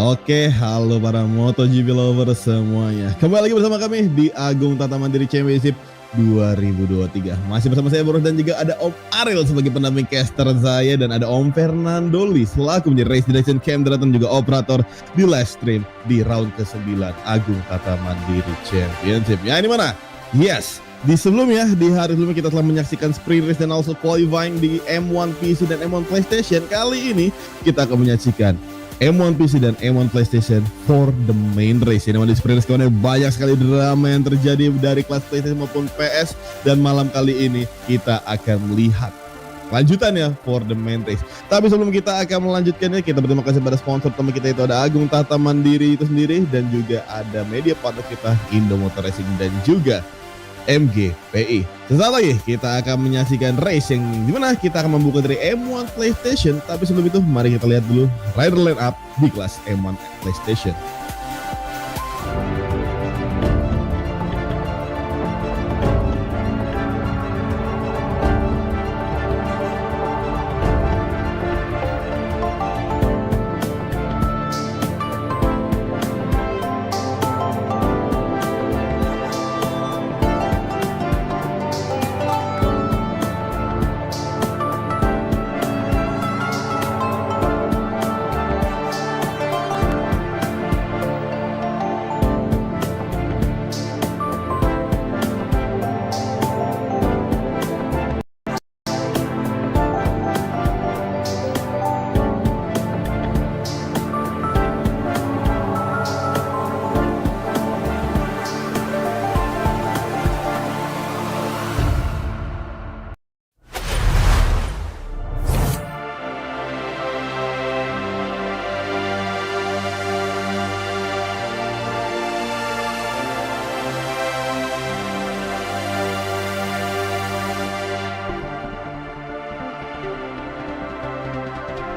Oke, halo para MotoGP lovers semuanya. Kembali lagi bersama kami di Agung Tata Mandiri Championship 2023. Masih bersama saya Boros dan juga ada Om Ariel sebagai pendamping caster saya dan ada Om Fernando Lee selaku menjadi race direction camera dan juga operator di live stream di round ke-9 Agung Tata Mandiri Championship. Ya ini mana? Yes. Di hari sebelumnya kita telah menyaksikan sprint race dan also qualifying di M1 PC dan M1 PlayStation. Kali ini kita akan menyaksikan M1 PC dan M1 PlayStation for the main race. Ini di sprint race kemarin banyak sekali drama yang terjadi dari kelas PlayStation maupun PS. Dan malam kali ini kita akan melihat lanjutannya for the main race. Tapi sebelum kita akan melanjutkannya, kita berterima kasih pada sponsor utama kita, itu ada Agung Tata Mandiri itu sendiri. Dan juga ada media partner kita Indo Motor Racing dan juga MGPI. Sesaat lagi kita akan menyaksikan race yang dimana kita akan membuka dari M1 PlayStation. Tapi sebelum itu mari kita lihat dulu rider line up di kelas M1 PlayStation.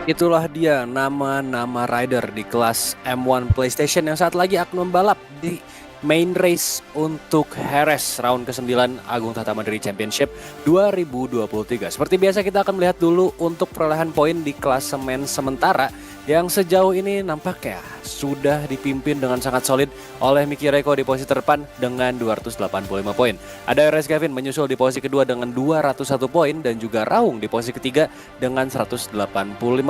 Itulah dia nama-nama rider di kelas M1 PlayStation yang saat lagi akan membalap di main race untuk Jerez round ke-9 Agung Tata Mandiri Championship 2023. Seperti biasa kita akan melihat dulu untuk perolehan poin di klasemen sementara yang sejauh ini nampaknya sudah dipimpin dengan sangat solid oleh Miki Reiko di posisi terdepan dengan 285 poin. Ada RS Gavin menyusul di posisi kedua dengan 201 poin dan juga Raung di posisi ketiga dengan 185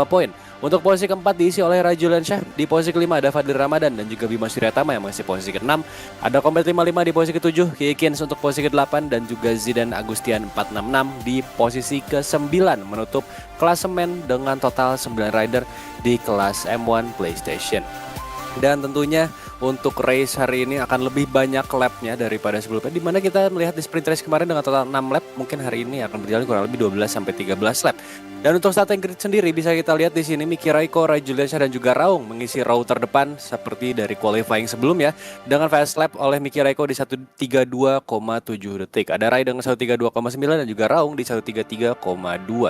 poin. Untuk posisi keempat diisi oleh Rajulian Syah, di posisi kelima ada Fadli Ramadan dan juga Bima Suryatama yang masih posisi ke-6. Ada Kompet 55 di posisi ke-7, Kiikins untuk posisi ke-8 dan juga Zidan Agustian 466 di posisi ke-9 menutup klasemen dengan total 9 rider di kelas M1 PlayStation. Dan tentunya untuk race hari ini akan lebih banyak lapnya daripada sebelumnya, dimana kita melihat di sprint race kemarin dengan total 6 lap, mungkin hari ini akan berjalan kurang lebih 12-13 lap. Dan untuk starting grid sendiri bisa kita lihat di sini Miki Raiko, Rajulian Syah dan juga Raung mengisi row terdepan seperti dari qualifying sebelumnya dengan fast lap oleh Miki Raiko di 132,7 detik. Ada Rai dengan 132,9 dan juga Raung di 133,2.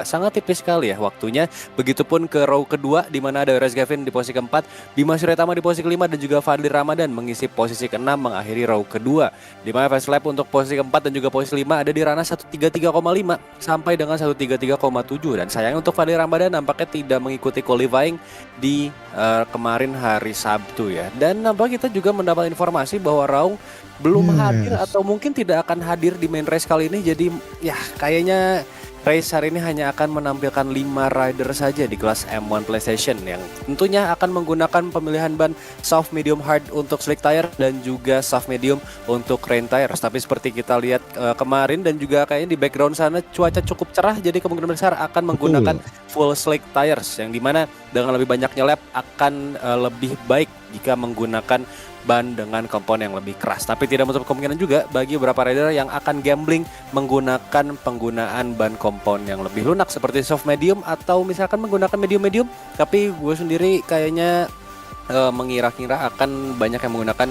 Sangat tipis sekali ya waktunya. Begitupun ke row kedua di mana ada RS Gavin di posisi keempat, Bima Suryatama di posisi kelima dan juga Fadli Ramadan mengisi posisi ke-6 mengakhiri row kedua. Di mana fast lap untuk posisi keempat dan juga posisi 5 ada di ranah 133,5 sampai dengan 133,7. Dan sayangnya untuk Fadli Ramadan nampaknya tidak mengikuti qualifying di kemarin hari Sabtu ya. Dan nampaknya kita juga mendapat informasi bahwa Raung belum hadir atau mungkin tidak akan hadir di main race kali ini. Jadi ya kayaknya race hari ini hanya akan menampilkan 5 rider saja di kelas M1 PlayStation yang tentunya akan menggunakan pemilihan ban soft medium hard untuk slick tire dan juga soft medium untuk rain tires. Tapi seperti kita lihat kemarin dan juga kayaknya di background sana cuaca cukup cerah, jadi kemungkinan besar akan menggunakan full slick tires yang dimana dengan lebih banyaknya lap akan lebih baik jika menggunakan ban dengan komponen yang lebih keras. Tapi tidak menutup kemungkinan juga bagi beberapa rider yang akan gambling menggunakan penggunaan ban kompon yang lebih lunak seperti soft medium atau misalkan menggunakan medium-medium. Tapi gue sendiri kayaknya mengira-kira akan banyak yang menggunakan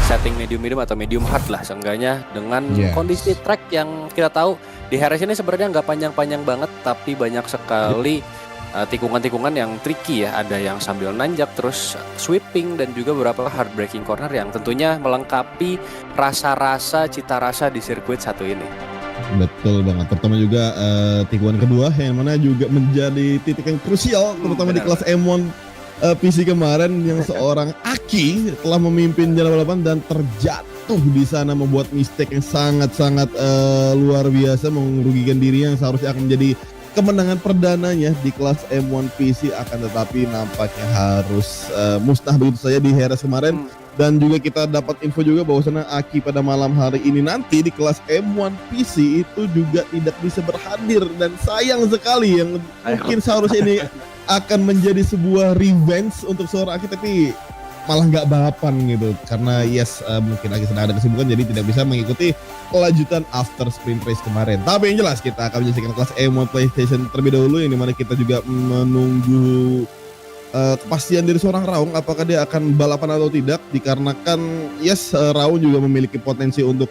setting medium-medium atau medium hard lah seenggaknya dengan kondisi track yang kita tahu di Jerez ini sebenarnya nggak panjang-panjang banget tapi banyak sekali tikungan-tikungan yang tricky ya, ada yang sambil nanjak terus sweeping dan juga beberapa hard braking corner yang tentunya melengkapi rasa-rasa cita rasa di sirkuit satu ini. Betul banget. Pertama juga tikungan kedua yang mana juga menjadi titik yang krusial terutama di kelas M1 PC kemarin yang seorang Aki telah memimpin jalan balapan dan terjatuh di sana membuat mistake yang sangat-sangat luar biasa, merugikan dirinya yang seharusnya akan menjadi kemenangan perdananya di kelas M1 PC, akan tetapi nampaknya harus musnah begitu saja di Heres kemarin. Dan juga kita dapat info juga bahwasanya Aki pada malam hari ini nanti di kelas M1 PC itu juga tidak bisa berhadir, dan sayang sekali yang mungkin seharusnya ini akan menjadi sebuah revenge untuk seorang Aki, tapi malah nggak balapan gitu karena mungkin Aki sedang ada kesibukan jadi tidak bisa mengikuti kelanjutan after sprint race kemarin. Tapi yang jelas kita akan menyaksikan kelas M1 PlayStation terlebih dahulu, yang dimana kita juga menunggu kepastian dari seorang Raung apakah dia akan balapan atau tidak, dikarenakan Raung juga memiliki potensi untuk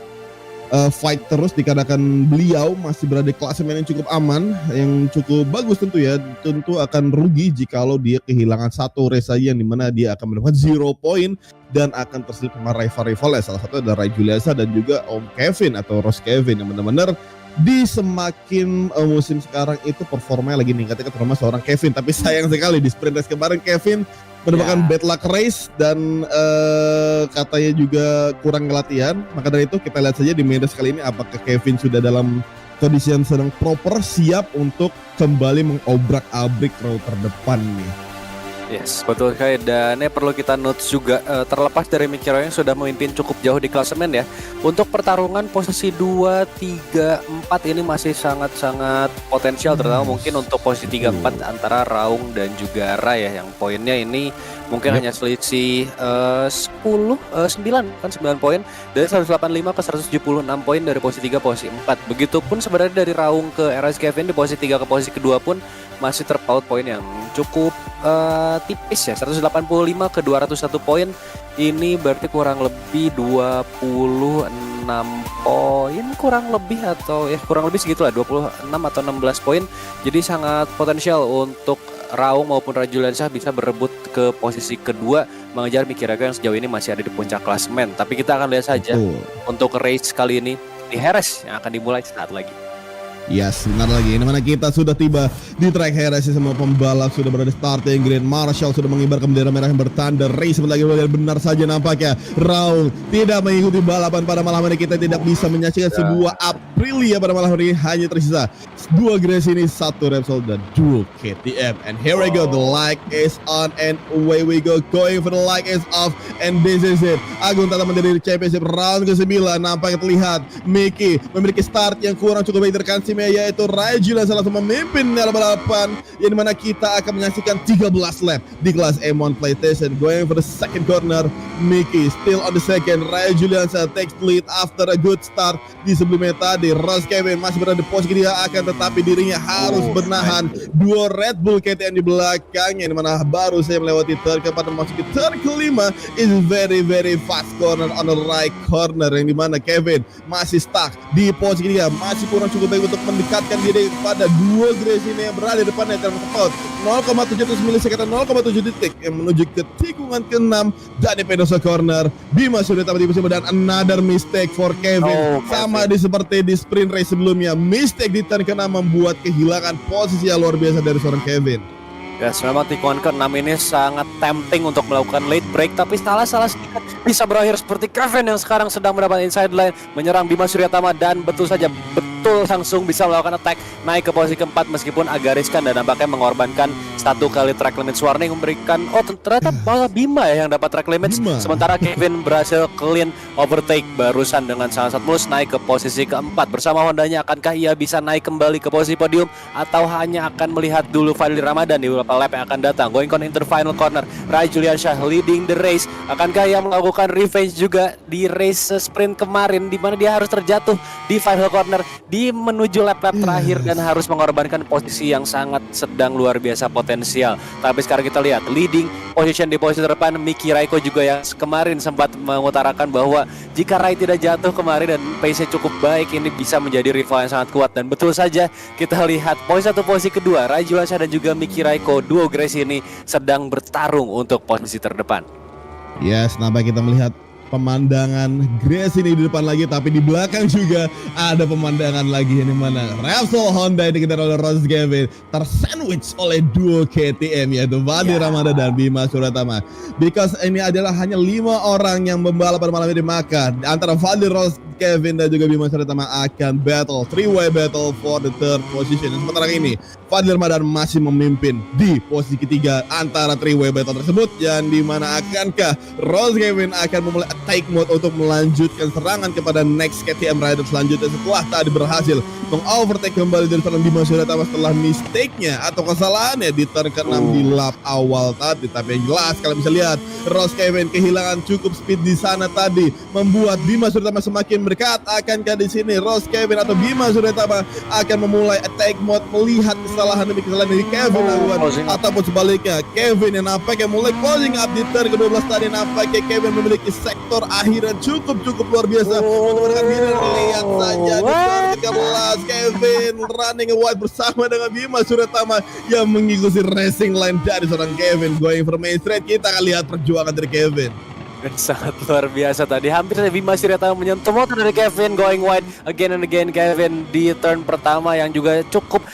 fight terus, dikarenakan beliau masih berada di klasemen yang cukup aman, yang cukup bagus tentu ya. Tentu akan rugi jikalau dia kehilangan satu race saja, yang dimana dia akan mendapatkan 0 point dan akan terselip sama rival-rivalnya, salah satu adalah Ray Juliasa dan juga Om Kevin atau Ross Kevin, yang benar-benar di semakin musim sekarang itu performanya lagi meningkatnya, terutama seorang Kevin. Tapi sayang sekali di sprint race kemarin Kevin mendapatkan bad luck race dan katanya juga kurang latihan. Maka dari itu kita lihat saja di main race kali ini apakah Kevin sudah dalam kondisi yang sedang proper, siap untuk kembali mengobrak-abrik row terdepan nih. Yes, betul sekali. Dan ini perlu kita notes juga, terlepas dari Mickey Roy yang sudah memimpin cukup jauh di klasemen ya, untuk pertarungan posisi 2, 3, 4 ini masih sangat-sangat potensial, terutama mungkin untuk posisi 3, 4 antara Raung dan juga Ray ya, yang poinnya ini mungkin hanya selisih 9 poin, dari 185 ke 176 poin dari posisi 3 posisi 4. Begitupun sebenarnya dari Raung ke RS Kevin di posisi 3 ke posisi kedua pun masih terpaut poin yang cukup tipis ya, 185 ke 201 poin. Ini berarti kurang lebih 26 poin kurang lebih, atau ya kurang lebih segitulah, 26 atau 16 poin. Jadi sangat potensial untuk Raung maupun Rajuliansyah bisa berebut ke posisi kedua, mengejar Mickey Raiko yang sejauh ini masih ada di puncak klasemen. Tapi kita akan lihat saja untuk race kali ini di Heres yang akan dimulai saat lagi. Benar lagi. Ini mana kita sudah tiba di track Heres, semua pembalap sudah berada di starting grid. Marshall sudah mengibarkan bendera merah yang bertanda race sebentar lagi. Benar saja nampaknya Raung tidak mengikuti balapan pada malam hari. Kita tidak bisa menyaksikan sebuah Aprilia pada malam hari. Hanya tersisa 2 Grace ini, 1 Repsol dan 2 KTM. And here we go, the light is on and away we go, going for the light is off, and this is it. Agung Tata Mandiri Championship round ke-9. Nampaknya terlihat Mickey memiliki start yang kurang cukup baik terkan yaitu Ray Julian salah satu memimpin dalam balapan, yang dimana kita akan menyaksikan 13 lap di kelas M1 PlayStation. Going for the second corner, Mickey still on the second. Ray Julian takes the lead after a good start. Di sebelumnya tadi Ross Kevin masih berada di posisi dia, akan tetapi dirinya harus bernahan. 2 Red Bull KTM di belakangnya, yang dimana baru saya melewati turn keempat memasuki turn kelima. Is very fast corner on the right corner, yang dimana Kevin masih stuck di posisi dia, masih kurang cukup baik untuk mendekatkan diri kepada 2 Grace ini yang berada di depannya dalam tepat 0,7 milisecond atau 0,7 detik yang menuju ke tikungan ke-6 dari Pedrosa corner. Bima sudah tamat di posisi dan another mistake for Kevin. Sama seperti di sprint race sebelumnya, mistake di turn ke-6 membuat kehilangan posisi yang luar biasa dari seorang Kevin. Yes, memang tikungan ke-6 ini sangat tempting untuk melakukan late break, tapi salah sedikit bisa berakhir seperti Kevin yang sekarang sedang mendapat inside line, menyerang Bima Suryatama, dan betul langsung bisa melakukan attack naik ke posisi keempat meskipun agak riskan dan nampaknya mengorbankan 1 kali track limits warning, memberikan ternyata malah Bima ya yang dapat track limits, sementara Kevin berhasil clean overtake barusan dengan sangat mulus naik ke posisi keempat bersama Hondanya. Akankah ia bisa naik kembali ke posisi podium atau hanya akan melihat dulu Fadli Ramadan di beberapa lap yang akan datang? Going on into final corner, Ray Juliansyah leading the race. Akankah ia melakukan revenge juga di race sprint kemarin di mana dia harus terjatuh di final corner di menuju lap-lap terakhir dan harus mengorbankan posisi yang sangat sedang luar biasa potensial. Tapi sekarang kita lihat leading position di posisi terdepan Mickey Raiko juga yang kemarin sempat mengutarakan bahwa jika Ray tidak jatuh kemarin dan pace-nya cukup baik, ini bisa menjadi rival yang sangat kuat. Dan betul saja kita lihat posisi 1 posisi kedua Ray Juliansyah dan juga Mickey Raiko, duo Grace ini sedang bertarung untuk posisi terdepan. Nampak kita melihat pemandangan Grace ini di depan lagi, tapi di belakang juga ada pemandangan lagi yang mana Repsol Honda dikejar oleh Rose Kevin tersandwich oleh duo KTM yaitu Fadli Ramadan dan Bima Suratama. Because ini adalah hanya 5 orang yang membalap pada malam ini, maka antara Fadli, Rose Kevin dan juga Bima Suratama akan battle 3-way battle for the third position. Sementara ini Fadli Ramadan masih memimpin di posisi ketiga antara 3-way battle tersebut, yang dimana akankah Rose Kevin akan memulai attack mode untuk melanjutkan serangan kepada next KTM rider selanjutnya setelah tadi berhasil mengovertake kembali dari seorang Bima Suratama setelah mistake-nya atau kesalahannya di turn ke-6 di lap awal tadi. Tapi yang jelas kalian bisa lihat Rose Kevin kehilangan cukup speed di sana tadi, membuat Bima Suratama semakin berdekat. Akankah di sini Rose Kevin atau Bima Suratama akan memulai attack mode melihat kesalahan demi kesalahan dari Kevin ataupun sebaliknya Kevin yang nampaknya mulai closing up di turn ke-12 tadi. Nampaknya Kevin memiliki sektor akhiran cukup luar biasa untuk menekan diri. Lihat saja di turn ke-11 Kevin running wide bersama dengan Bima Suratama yang mengikuti racing line dari seorang Kevin going for main straight. Kita akan lihat perjuangan dari Kevin. Dan sangat luar biasa tadi, hampir saja Bima Suratama menyentuh motor dari Kevin going wide again and again. Kevin di turn pertama yang juga cukup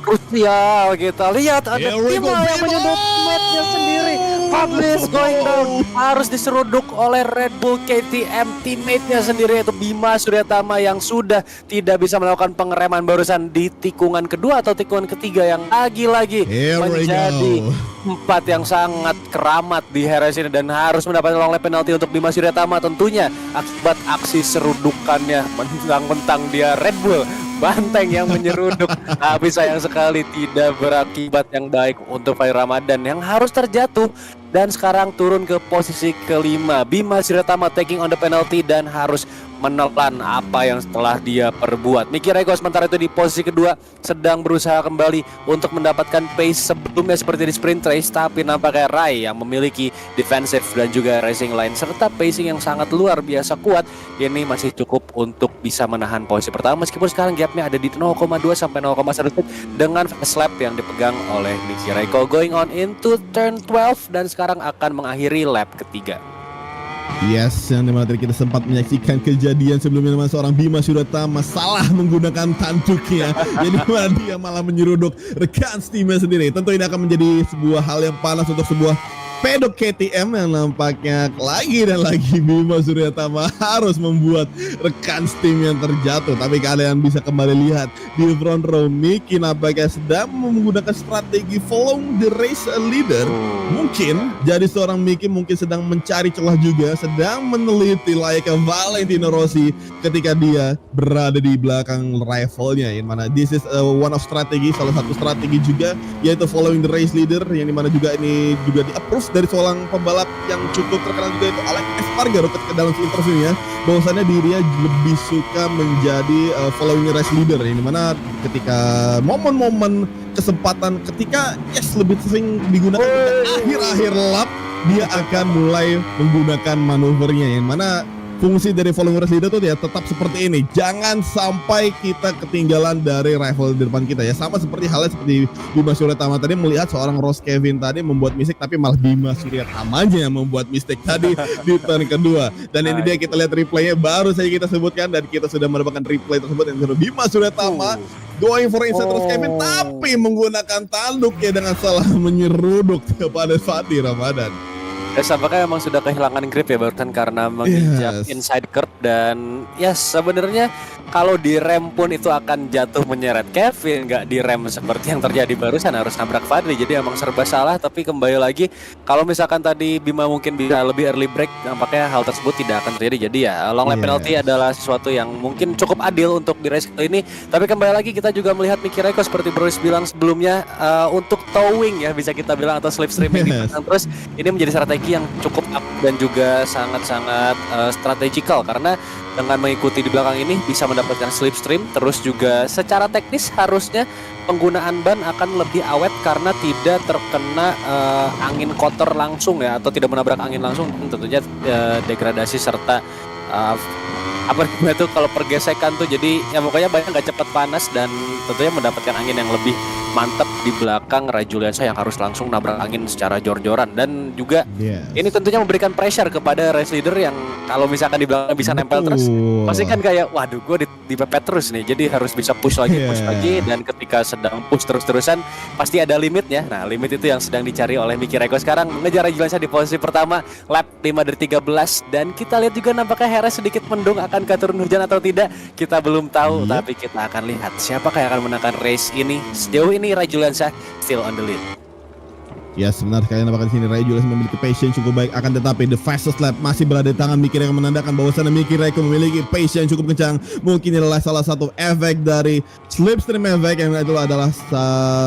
krusial. Kita lihat ada Bima yang menyentuh matnya sendiri. Fadli going down, harus diseruduk oleh Red Bull KTM teammate-nya sendiri yaitu Bima Suratama yang sudah tidak bisa melakukan pengereman barusan di tikungan kedua atau tikungan ketiga yang lagi-lagi menjadi 4 yang sangat keramat di Heres ini dan harus mendapatkan long lap penalti untuk Bima Suratama tentunya akibat aksi serudukannya. Mentang-mentang dia Red Bull banteng yang menyeruduk, tapi sayang sekali tidak berakibat yang baik untuk Fadli Ramadan yang harus terjatuh dan sekarang turun ke posisi kelima. Bima Suratama taking on the penalty dan harus menelan apa yang setelah dia perbuat. Miki Raikkonen sementara itu di posisi kedua sedang berusaha kembali untuk mendapatkan pace sebelumnya seperti di sprint race, tapi nampaknya Rai yang memiliki defensive dan juga racing line serta pacing yang sangat luar biasa kuat ini masih cukup untuk bisa menahan posisi pertama meskipun sekarang gapnya ada di 0,2 sampai 0,1 detik dengan fast lap yang dipegang oleh Miki Raikkonen going on into turn 12 dan sekarang akan mengakhiri lap ketiga. Yes, yang dimana tadi kita sempat menyaksikan kejadian sebelumnya dengan seorang Bima Suratama salah menggunakan tanduknya. Jadi mana dia malah menyeruduk rekan timnya sendiri. Tentu ini akan menjadi sebuah hal yang panas untuk sebuah pedok KTM yang nampaknya lagi dan lagi Bima Suratama harus membuat rekan tim yang terjatuh. Tapi kalian bisa kembali lihat di front row Miki nampaknya sedang menggunakan strategi follow the race leader. Mungkin jadi seorang Miki mungkin sedang mencari celah juga, sedang meneliti layaknya Valentino Rossi ketika dia berada di belakang rivalnya, yang mana this is one of strategi, salah satu strategi juga yaitu following the race leader, yang dimana juga ini juga di approve dari seorang pembalap yang cukup terkenal juga itu Alex Espargaro ketika dalam interviewnya bahwasannya dirinya lebih suka menjadi following the race leader, yang dimana ketika momen-momen kesempatan ketika lebih sering digunakan akhir-akhir lap dia akan mulai menggunakan manuvernya, yang mana fungsi dari following race leader tuh ya tetap seperti ini, jangan sampai kita ketinggalan dari rival di depan kita ya. Sama seperti halnya seperti Bima Suratama tadi melihat seorang Rose Kevin tadi membuat mistake, tapi malah Bima Suratamanya yang membuat mistake tadi di turn kedua. Dan ini dia kita lihat replaynya baru saja kita sebutkan dan kita sudah mendapatkan replay tersebut yang Bima Suratama going for inside Rose Kevin tapi menggunakan tanduk ya dengan salah menyeruduk kepada Fadli Ramadan. Apakah memang sudah kehilangan grip ya barusan karena menginjak inside curb dan sebenarnya kalau direm pun itu akan jatuh menyeret Kevin, nggak direm seperti yang terjadi barusan harus nabrak Fadli, jadi emang serba salah. Tapi kembali lagi kalau misalkan tadi Bima mungkin bisa lebih early break, nampaknya hal tersebut tidak akan terjadi. Jadi ya long lap penalty adalah sesuatu yang mungkin cukup adil untuk di race kali ini. Tapi kembali lagi kita juga melihat Miki Raikkonen seperti Boris bilang sebelumnya untuk towing ya bisa kita bilang atau slipstreaming terus ini menjadi strategi yang cukup up dan juga sangat-sangat strategikal karena dengan mengikuti di belakang ini bisa mendapatkan slipstream, terus juga secara teknis harusnya penggunaan ban akan lebih awet karena tidak terkena angin kotor langsung ya, atau tidak menabrak angin langsung, tentunya degradasi serta apa itu kalau pergesekan tuh, jadi ya pokoknya banyak nggak cepat panas dan tentunya mendapatkan angin yang lebih mantep di belakang Ray Juliansyah yang harus langsung nabrak angin secara jor-joran. Dan juga ini tentunya memberikan pressure kepada race leader yang kalau misalkan di belakang bisa nempel terus, pasti kan kayak waduh gue dipepet terus nih, jadi harus bisa push lagi dan ketika sedang push terus-terusan pasti ada limitnya. Nah limit itu yang sedang dicari oleh Miki Räikkönen sekarang, mengejar Ray Juliansyah di posisi pertama lap 5 dari 13. Dan kita lihat juga nampaknya Heres sedikit mendung, akankah turun hujan atau tidak kita belum tahu, tapi kita akan lihat siapakah yang akan menangkan race ini. Sejauh ini Ray Juliansyah still on the lead. Ya sebenarnya kalian apakah di sini Ray Juliansyah memiliki patience cukup baik, akan tetapi the fastest lap masih berada di tangan Miki Räikkönen, menandakan bahwasannya Miki Räikkönen memiliki pace yang cukup kencang. Mungkin inilah salah satu efek dari slipstream effect yang itu adalah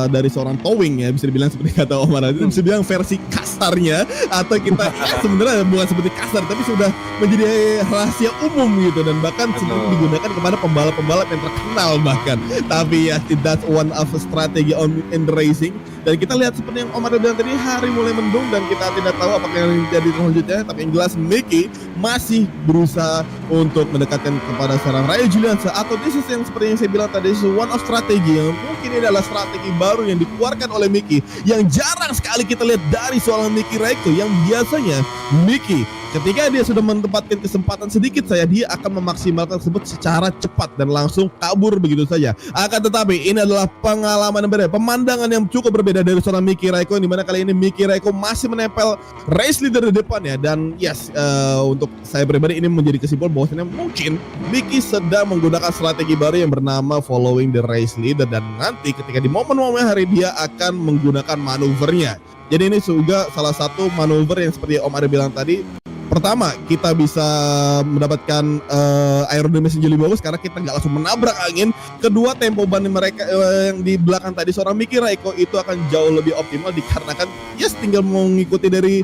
dari seorang towing ya, bisa dibilang seperti kata Omar, itu bisa dibilang versi kasarnya, atau kita ya sebenarnya bukan seperti kasar tapi sudah menjadi rahasia umum gitu, dan bahkan sering digunakan kepada pembalap-pembalap yang terkenal bahkan. Tapi ya that's one of a strategy in the racing. Dan kita lihat seperti yang Omar bilang tadi, hari mulai mendung dan kita tidak tahu apakah yang terjadi selanjutnya. Tapi yang jelas Miki masih berusaha untuk mendekatkan kepada seorang Ray Juliansyah, atau this is yang seperti yang saya bilang tadi, this is one of strategi yang mungkin ini adalah strategi baru yang dikeluarkan oleh Miki, yang jarang sekali kita lihat dari seorang Miki Räikkönen. Yang biasanya Miki ketika dia sudah menempatkan kesempatan sedikit saja, dia akan memaksimalkan tersebut secara cepat dan langsung kabur begitu saja. Akan tetapi ini adalah pengalaman yang berbeda, pemandangan yang cukup berbeda dari seorang Miki Räikkönen, di mana kali ini Miki Räikkönen masih menempel race leader di depannya. Dan yes, untuk saya pribadi ini menjadi kesimpulan bahwasanya mungkin Miki sedang menggunakan strategi baru yang bernama following the race leader, dan nanti ketika di momen-momen hari dia akan menggunakan manuvernya. Jadi ini juga salah satu manuver yang seperti Om Ari bilang tadi. Pertama, kita bisa mendapatkan aerodinamik yang lebih bagus karena kita nggak langsung menabrak angin. Kedua, tempo ban mereka yang di belakang tadi seorang Miki Räikkönen itu akan jauh lebih optimal dikarenakan yes tinggal mengikuti dari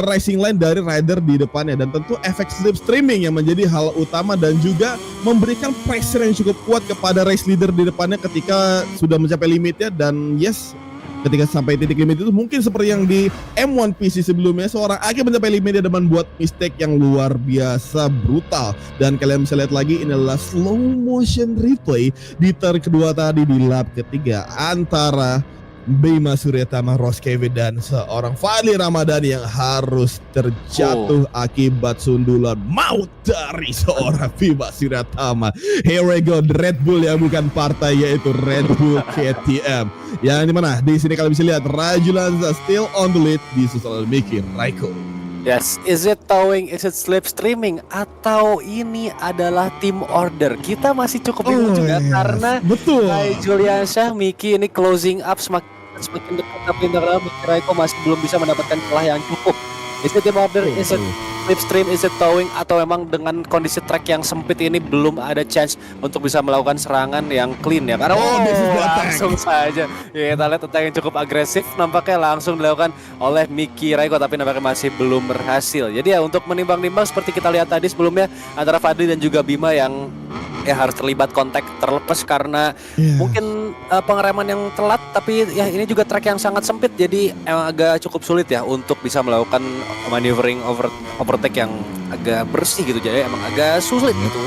racing line dari rider di depannya. Dan tentu efek slipstreaming yang menjadi hal utama dan juga memberikan pressure yang cukup kuat kepada race leader di depannya ketika sudah mencapai limitnya. Dan yes, ketika sampai titik limit itu mungkin seperti yang di M1 PC sebelumnya, seorang Aki mencapai limitnya dan membuat mistake yang luar biasa brutal. Dan kalian bisa lihat lagi, ini adalah slow motion replay di turn kedua tadi di lap ketiga antara Bima Suryatama, Ross Kevin dan seorang Fadli Ramadhani yang harus terjatuh akibat sundulan maut dari seorang Bima Suryatama. Here we go, Red Bull yang bukan partai, yaitu Red Bull KTM. Yang dimana di sini kalian bisa lihat Ray Juliansyah still on the lead disusul oleh Miki Räikkönen. Yes, is it towing, is it slipstreaming, atau ini adalah team order? Kita masih cukup bingung juga karena Ray Juliansyah, Miki ini closing up semakin dekat, tapi ternyata Miki Räikkönen masih belum bisa mendapatkan celah yang cukup. Is it team order, is it slipstream, is it towing, atau memang dengan kondisi track yang sempit ini belum ada chance untuk bisa melakukan serangan yang clean ya? Karena langsung saja ya, kita lihat attack yang cukup agresif nampaknya langsung dilakukan oleh Miki Räikkönen, tapi nampaknya masih belum berhasil. Jadi ya untuk menimbang-nimbang seperti kita lihat tadi sebelumnya antara Fadli dan juga Bima yang ya harus terlibat kontak terlepas karena mungkin pengereman yang telat, tapi ya ini juga track yang sangat sempit, jadi emang agak cukup sulit ya untuk bisa melakukan maneuvering overtake yang agak bersih gitu. Jadi emang agak sulit gitu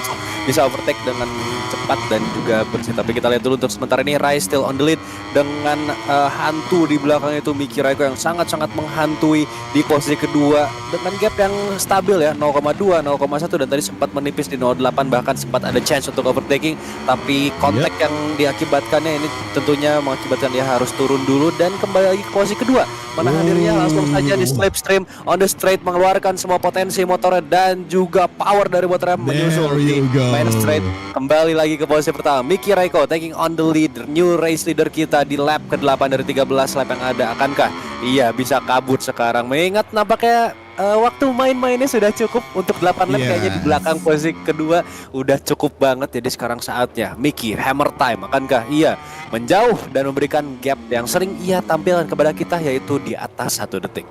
bisa overtake dengan cepat dan juga bersih. Tapi kita lihat dulu untuk sementara ini Ray still on the lead dengan hantu di belakang itu Miki Räikkönen yang sangat-sangat menghantui di posisi kedua dengan gap yang stabil ya 0,2, 0,1 dan tadi sempat menipis di 0,8, bahkan sempat ada chance untuk overtaking, tapi kontak yang diakibatkannya ini tentunya mengakibatkan dia harus turun dulu dan kembali lagi ke posisi kedua. Menahan dirinya langsung saja di slipstream on the straight, mengeluarkan semua potensi motornya dan juga power dari motornya menyusul di main straight. Kembali lagi ke posisi pertama, Miki Räikkönen taking on the lead, new race leader kita di lap ke-8 dari 13 lap yang ada. Akankah ia bisa kabur sekarang? Mengingat nampaknya waktu main-mainnya sudah cukup untuk 8 lap, kayaknya di belakang posisi kedua udah cukup banget. Jadi sekarang saatnya Miki hammer time. Akankah ia menjauh dan memberikan gap yang sering ia tampilkan kepada kita, yaitu di atas 1 detik?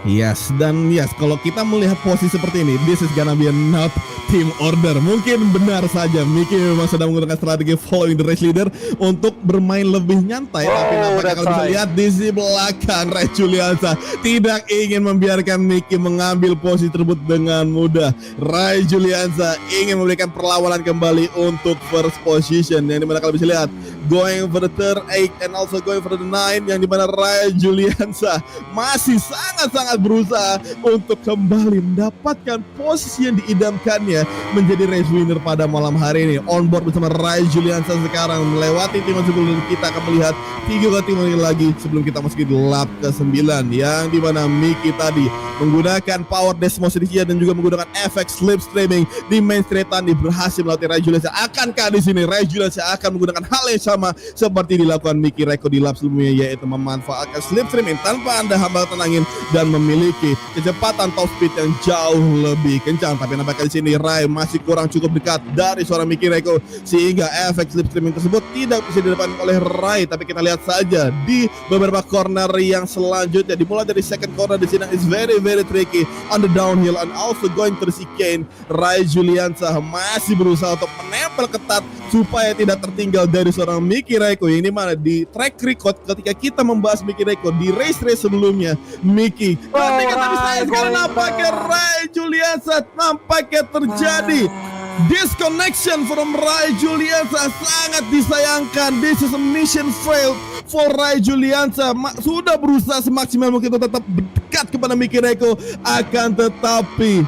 Yes, dan yes, kalau kita melihat posisi seperti ini, this is gonna be a not team order. Mungkin benar saja Miki memang sedang menggunakan strategi following the race leader untuk bermain lebih nyantai, tapi nampaknya kalau bisa lihat di sisi belakang Ray Juliansyah tidak ingin membiarkan Miki mengambil posisi tersebut dengan mudah. Ray Juliansyah ingin memberikan perlawanan kembali untuk first position, yang dimana kalau bisa lihat going for the third 8 and also going for the 9, yang dimana Rai Juliansa masih sangat-sangat berusaha untuk kembali mendapatkan posisi yang diidamkannya menjadi race winner pada malam hari ini. On board bersama Rai Juliansa sekarang melewati tikungan sebelum kita akan melihat 3 tikungan lagi sebelum kita masuk ke lap ke-9, yang dimana Miki tadi menggunakan power Desmosilicia dan juga menggunakan efek slipstreaming di main straight tadi berhasil melatih Rai Juliansa. Akankah di sini Rai Juliansa akan menggunakan hal yang sama seperti dilakukan Miki Räikkönen di lap sebelumnya, yaitu memanfaatkan slipstreaming tanpa ada hambatan angin dan memiliki kecepatan top speed yang jauh lebih kencang. Tapi nampaknya di sini Rai masih kurang cukup dekat dari seorang Miki Räikkönen sehingga efek slipstreaming tersebut tidak bisa didapatkan oleh Rai. Tapi kita lihat saja di beberapa corner yang selanjutnya, dimulai dari second corner di sini is very tricky on the downhill and also going to the chicane. Rai Juliansa masih berusaha untuk menempel ketat supaya tidak tertinggal dari seorang Miki Räikkönen. Ini mana di track record ketika kita membahas Miki Räikkönen di race sebelumnya, Miki ketika tadi saya sekarang nampaknya Rai Juliansa nampaknya terjadi disconnection from Rai Juliansa. Sangat disayangkan, this is a mission failed for Rai Juliansa. Sudah berusaha semaksimal mungkin untuk tetap dekat kepada Miki Räikkönen, akan tetapi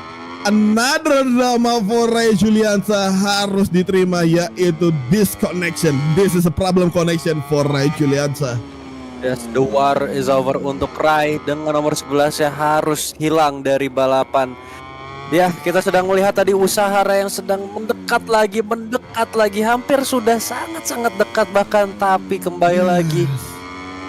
another drama for Rai Juliansa harus diterima, yaitu disconnection. This is a problem connection for Rai Juliansa. Yes, the war is over untuk Rai dengan nomor 11 ya harus hilang dari balapan. Ya, kita sedang melihat tadi usaha Rai yang sedang mendekat lagi, hampir sudah sangat-sangat dekat bahkan, tapi kembali lagi.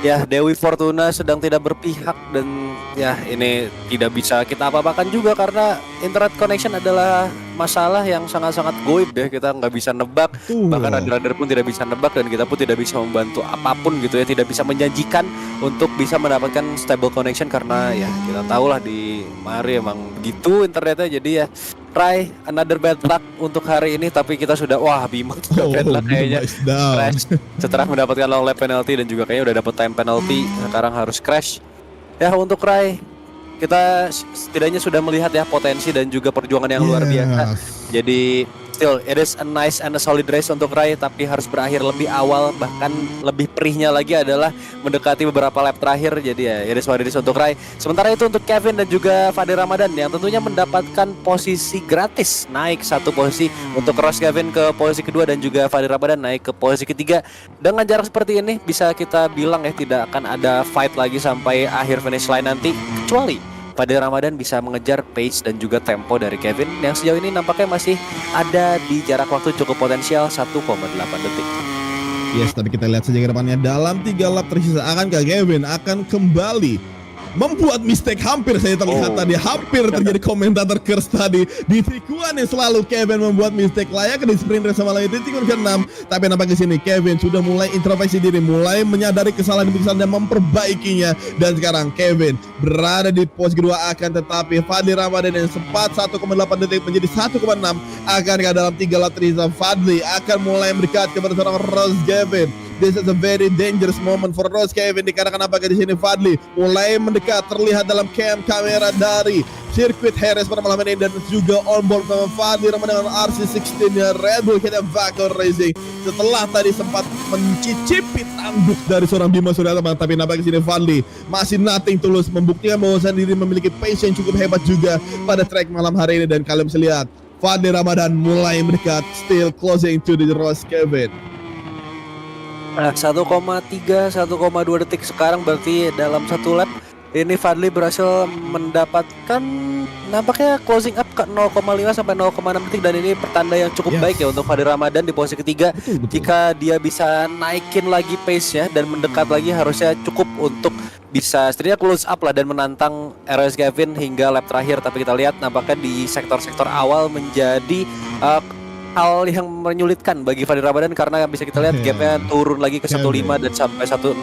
Ya, Dewi Fortuna sedang tidak berpihak dan ya ini tidak bisa kita apa-apakan juga karena internet connection adalah masalah yang sangat-sangat goib ya, kita nggak bisa nebak, bahkan rider pun tidak bisa nebak dan kita pun tidak bisa membantu apapun gitu ya, tidak bisa menjanjikan untuk bisa mendapatkan stable connection karena ya kita tahu lah di Mari emang begitu internetnya. Jadi ya Rai, another bad luck untuk hari ini, tapi kita sudah Bima bad luck kayaknya crash setelah mendapatkan long lap penalty dan juga kayaknya udah dapat time penalty, sekarang harus crash. Ya untuk Rai, kita setidaknya sudah melihat ya potensi dan juga perjuangan yang luar biasa. Jadi still it is a nice and a solid race untuk Rai, tapi harus berakhir lebih awal, bahkan lebih perihnya lagi adalah mendekati beberapa lap terakhir. Jadi ya it is what it is untuk Rai. Sementara itu untuk Kevin dan juga Fadil Ramadan yang tentunya mendapatkan posisi gratis, naik satu posisi. Untuk Ross Kevin ke posisi kedua dan juga Fadil Ramadan naik ke posisi ketiga. Dengan jarak seperti ini bisa kita bilang ya tidak akan ada fight lagi sampai akhir finish line nanti, kecuali Fadil Ramadan bisa mengejar pace dan juga tempo dari Kevin yang sejauh ini nampaknya masih ada di jarak waktu cukup potensial 1,8 detik. Yes, tapi kita lihat saja ke depannya dalam 3 lap tersisa, akankah Kevin akan kembali membuat mistake? Hampir saya terlihat tadi, hampir terjadi komentator curse tadi di tikungan yang selalu Kevin membuat mistake layak di sprint race sama lagi di tikungan ke-6. Tapi nampaknya sini Kevin sudah mulai introspeksi diri, mulai menyadari kesalahan dan memperbaikinya, dan sekarang Kevin berada di posisi kedua, akan tetapi Fadli Ramadan yang sempat 1,8 detik menjadi 1,6. Akankah dalam 3 lap tersisa Fadli akan mulai mendekat kepada seorang Ross Kevin? This is a very dangerous moment for Ross Kevin, dikarenakan apakah di sini Fadli mulai mendekat, terlihat dalam kamera dari sirkuit Jerez pada malam ini, dan juga onboard sama Fadli Ramadan dengan RC16-nya Red Bull Hidden Factor Racing. Setelah tadi sempat mencicipi tanduk dari seorang Bima Suryatman, tapi nampaknya di sini Fadli masih nothing tulus, membuktikan bahwa diri memiliki pace yang cukup hebat juga pada track malam hari ini. Dan kalian bisa lihat Fadli Ramadan mulai mendekat, still closing to the Ross Kevin. 1,3, 1,2 detik sekarang, berarti dalam satu lap ini Fadli berhasil mendapatkan nampaknya closing up ke 0,5 sampai 0,6 detik, dan ini pertanda yang cukup baik ya untuk Fadli Ramadan di posisi ketiga. Betul. Jika dia bisa naikin lagi pace-nya dan mendekat lagi, harusnya cukup untuk bisa setidaknya close up lah dan menantang RS Kevin hingga lap terakhir. Tapi kita lihat nampaknya di sektor-sektor awal menjadi hal yang menyulitkan bagi Fadli Ramadan karena bisa kita lihat gapnya turun lagi ke 1.5 dan sampai 1.6.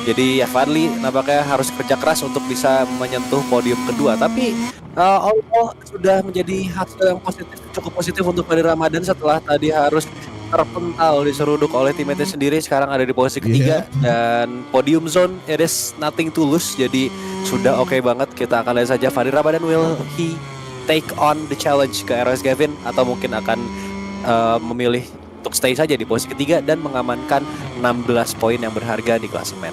Jadi ya Fadli nampaknya harus kerja keras untuk bisa menyentuh podium kedua. Tapi all sudah menjadi hasil yang positif, cukup positif untuk Fadli Ramadan setelah tadi harus terpental diseruduk oleh teammate sendiri. Sekarang ada di posisi ketiga dan podium zone it is nothing to lose. Jadi sudah oke banget. Kita akan lihat saja Fadli Ramadan will he take on the challenge ke RS Kevin atau mungkin akan memilih untuk stay saja di posisi ketiga dan mengamankan 16 poin yang berharga di klasemen.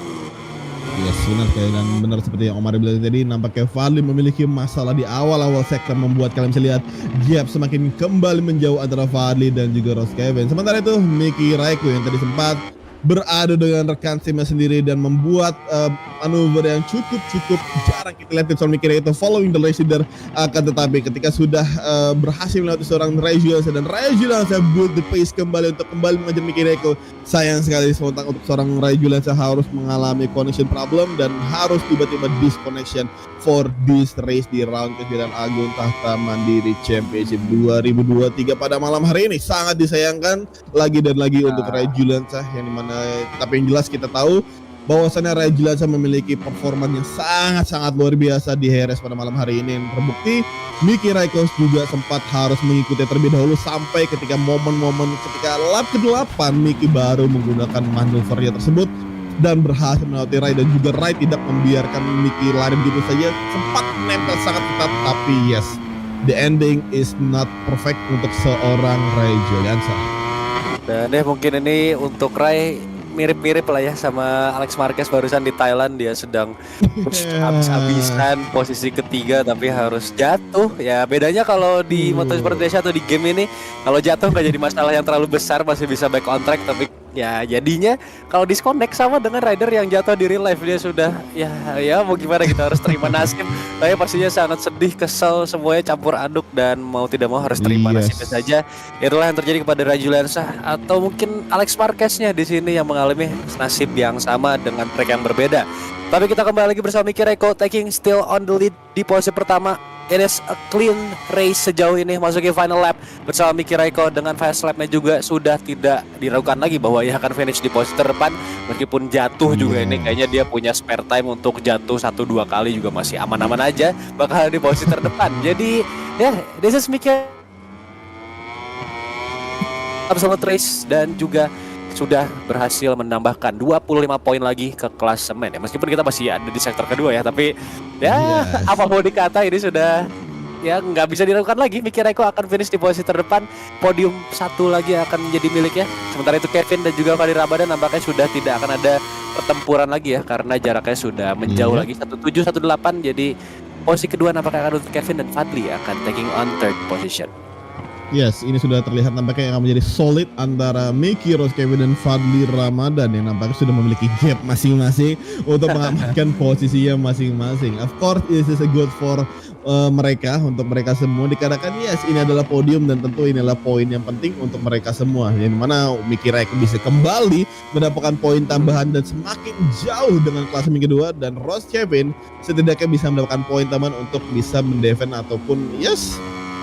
Yes, benar sekali, dan benar seperti yang Omar bilang tadi, nampaknya Fadli memiliki masalah di awal-awal sektor membuat kalian bisa lihat gap semakin kembali menjauh antara Fadli dan juga Ross Kevin. Sementara itu Mickey Raiko yang tadi sempat beradu dengan rekan timnya sendiri dan membuat manuver yang cukup jarang kita lihat di Mickey Raiko following the race leader, akan tetapi ketika sudah berhasil melewati seorang Ray Julianza dan Ray Julianza build the pace kembali untuk kembali mengejar Mickey Raiko, sayang sekali untuk seorang Ray Julianza harus mengalami connection problem dan harus tiba-tiba disconnection for this race di round ke-9 Agung Tahta Mandiri Championship 2023 pada malam hari ini. Sangat disayangkan lagi dan lagi untuk Ray Julianza, yang dimana tapi yang jelas kita tahu bahwasannya Ray Julianza memiliki performa yang sangat luar biasa di Heres pada malam hari ini, yang terbukti Mickey Raikkonen juga sempat harus mengikuti terlebih dahulu sampai ketika momen-momen ketika lap ke-8 Mickey baru menggunakan manuvernya tersebut dan berhasil melewati Ray, dan juga Ray tidak membiarkan Mickey lari begitu saja, sempat nempel sangat ketat, tapi yes, the ending is not perfect untuk seorang Ray Julianza. Dan mungkin ini untuk Ray mirip-mirip lah ya sama Alex Marquez barusan di Thailand, dia sedang habis-habisan posisi ketiga tapi harus jatuh. Ya bedanya kalau di MotoSport Indonesia atau di game ini, kalau jatuh nggak jadi masalah yang terlalu besar, masih bisa back on track, tapi ya jadinya kalau disconnect sama dengan rider yang jatuh di real life, dia sudah ya mau gimana, kita harus terima nasib. Tapi pastinya sangat sedih, kesel, semuanya campur aduk, dan mau tidak mau harus terima nasibnya saja. Itulah yang terjadi kepada Ray Julianza, atau mungkin Alex Marquez-nya di sini yang mengalami nasib yang sama dengan track yang berbeda. Tapi kita kembali lagi bersama Mickey Raikkonen taking still on the lead di posisi pertama. It is a clean race sejauh ini, masuki final lap bersama Mickey Raikkonen. Dengan fast lap-nya juga sudah tidak diragukan lagi bahwa ia akan finish di posisi terdepan. Meskipun jatuh juga ini kayaknya dia punya spare time untuk jatuh 1-2 kali juga masih aman-aman aja, bakal di posisi terdepan. Jadi ya, this is Mickey absolute race, dan juga sudah berhasil menambahkan 25 poin lagi ke klasemen ya. Meskipun kita masih ada di sektor kedua ya, tapi ya apa mau dikata, ini sudah ya nggak bisa diragukan lagi. Mickey Raikkonen akan finish di posisi terdepan, podium satu lagi akan menjadi miliknya. Sementara itu Kevin dan juga Fadli Ramadan nampaknya sudah tidak akan ada pertempuran lagi ya, karena jaraknya sudah menjauh lagi 17-18. Jadi posisi kedua nampaknya akan untuk Kevin, dan Fadli akan taking on third position. Yes, ini sudah terlihat nampaknya yang akan menjadi solid antara Mickey, Ross Kevin, dan Fadli Ramadan yang nampaknya sudah memiliki gap masing-masing untuk mengamankan posisinya masing-masing. Of course, this is a good for mereka, untuk mereka semua dikatakan yes, ini adalah podium, dan tentu ini adalah poin yang penting untuk mereka semua, yang mana Mickey Raikkonen bisa kembali mendapatkan poin tambahan dan semakin jauh dengan klasemen kedua, dan Ross Kevin setidaknya bisa mendapatkan poin tambahan untuk bisa mendefend ataupun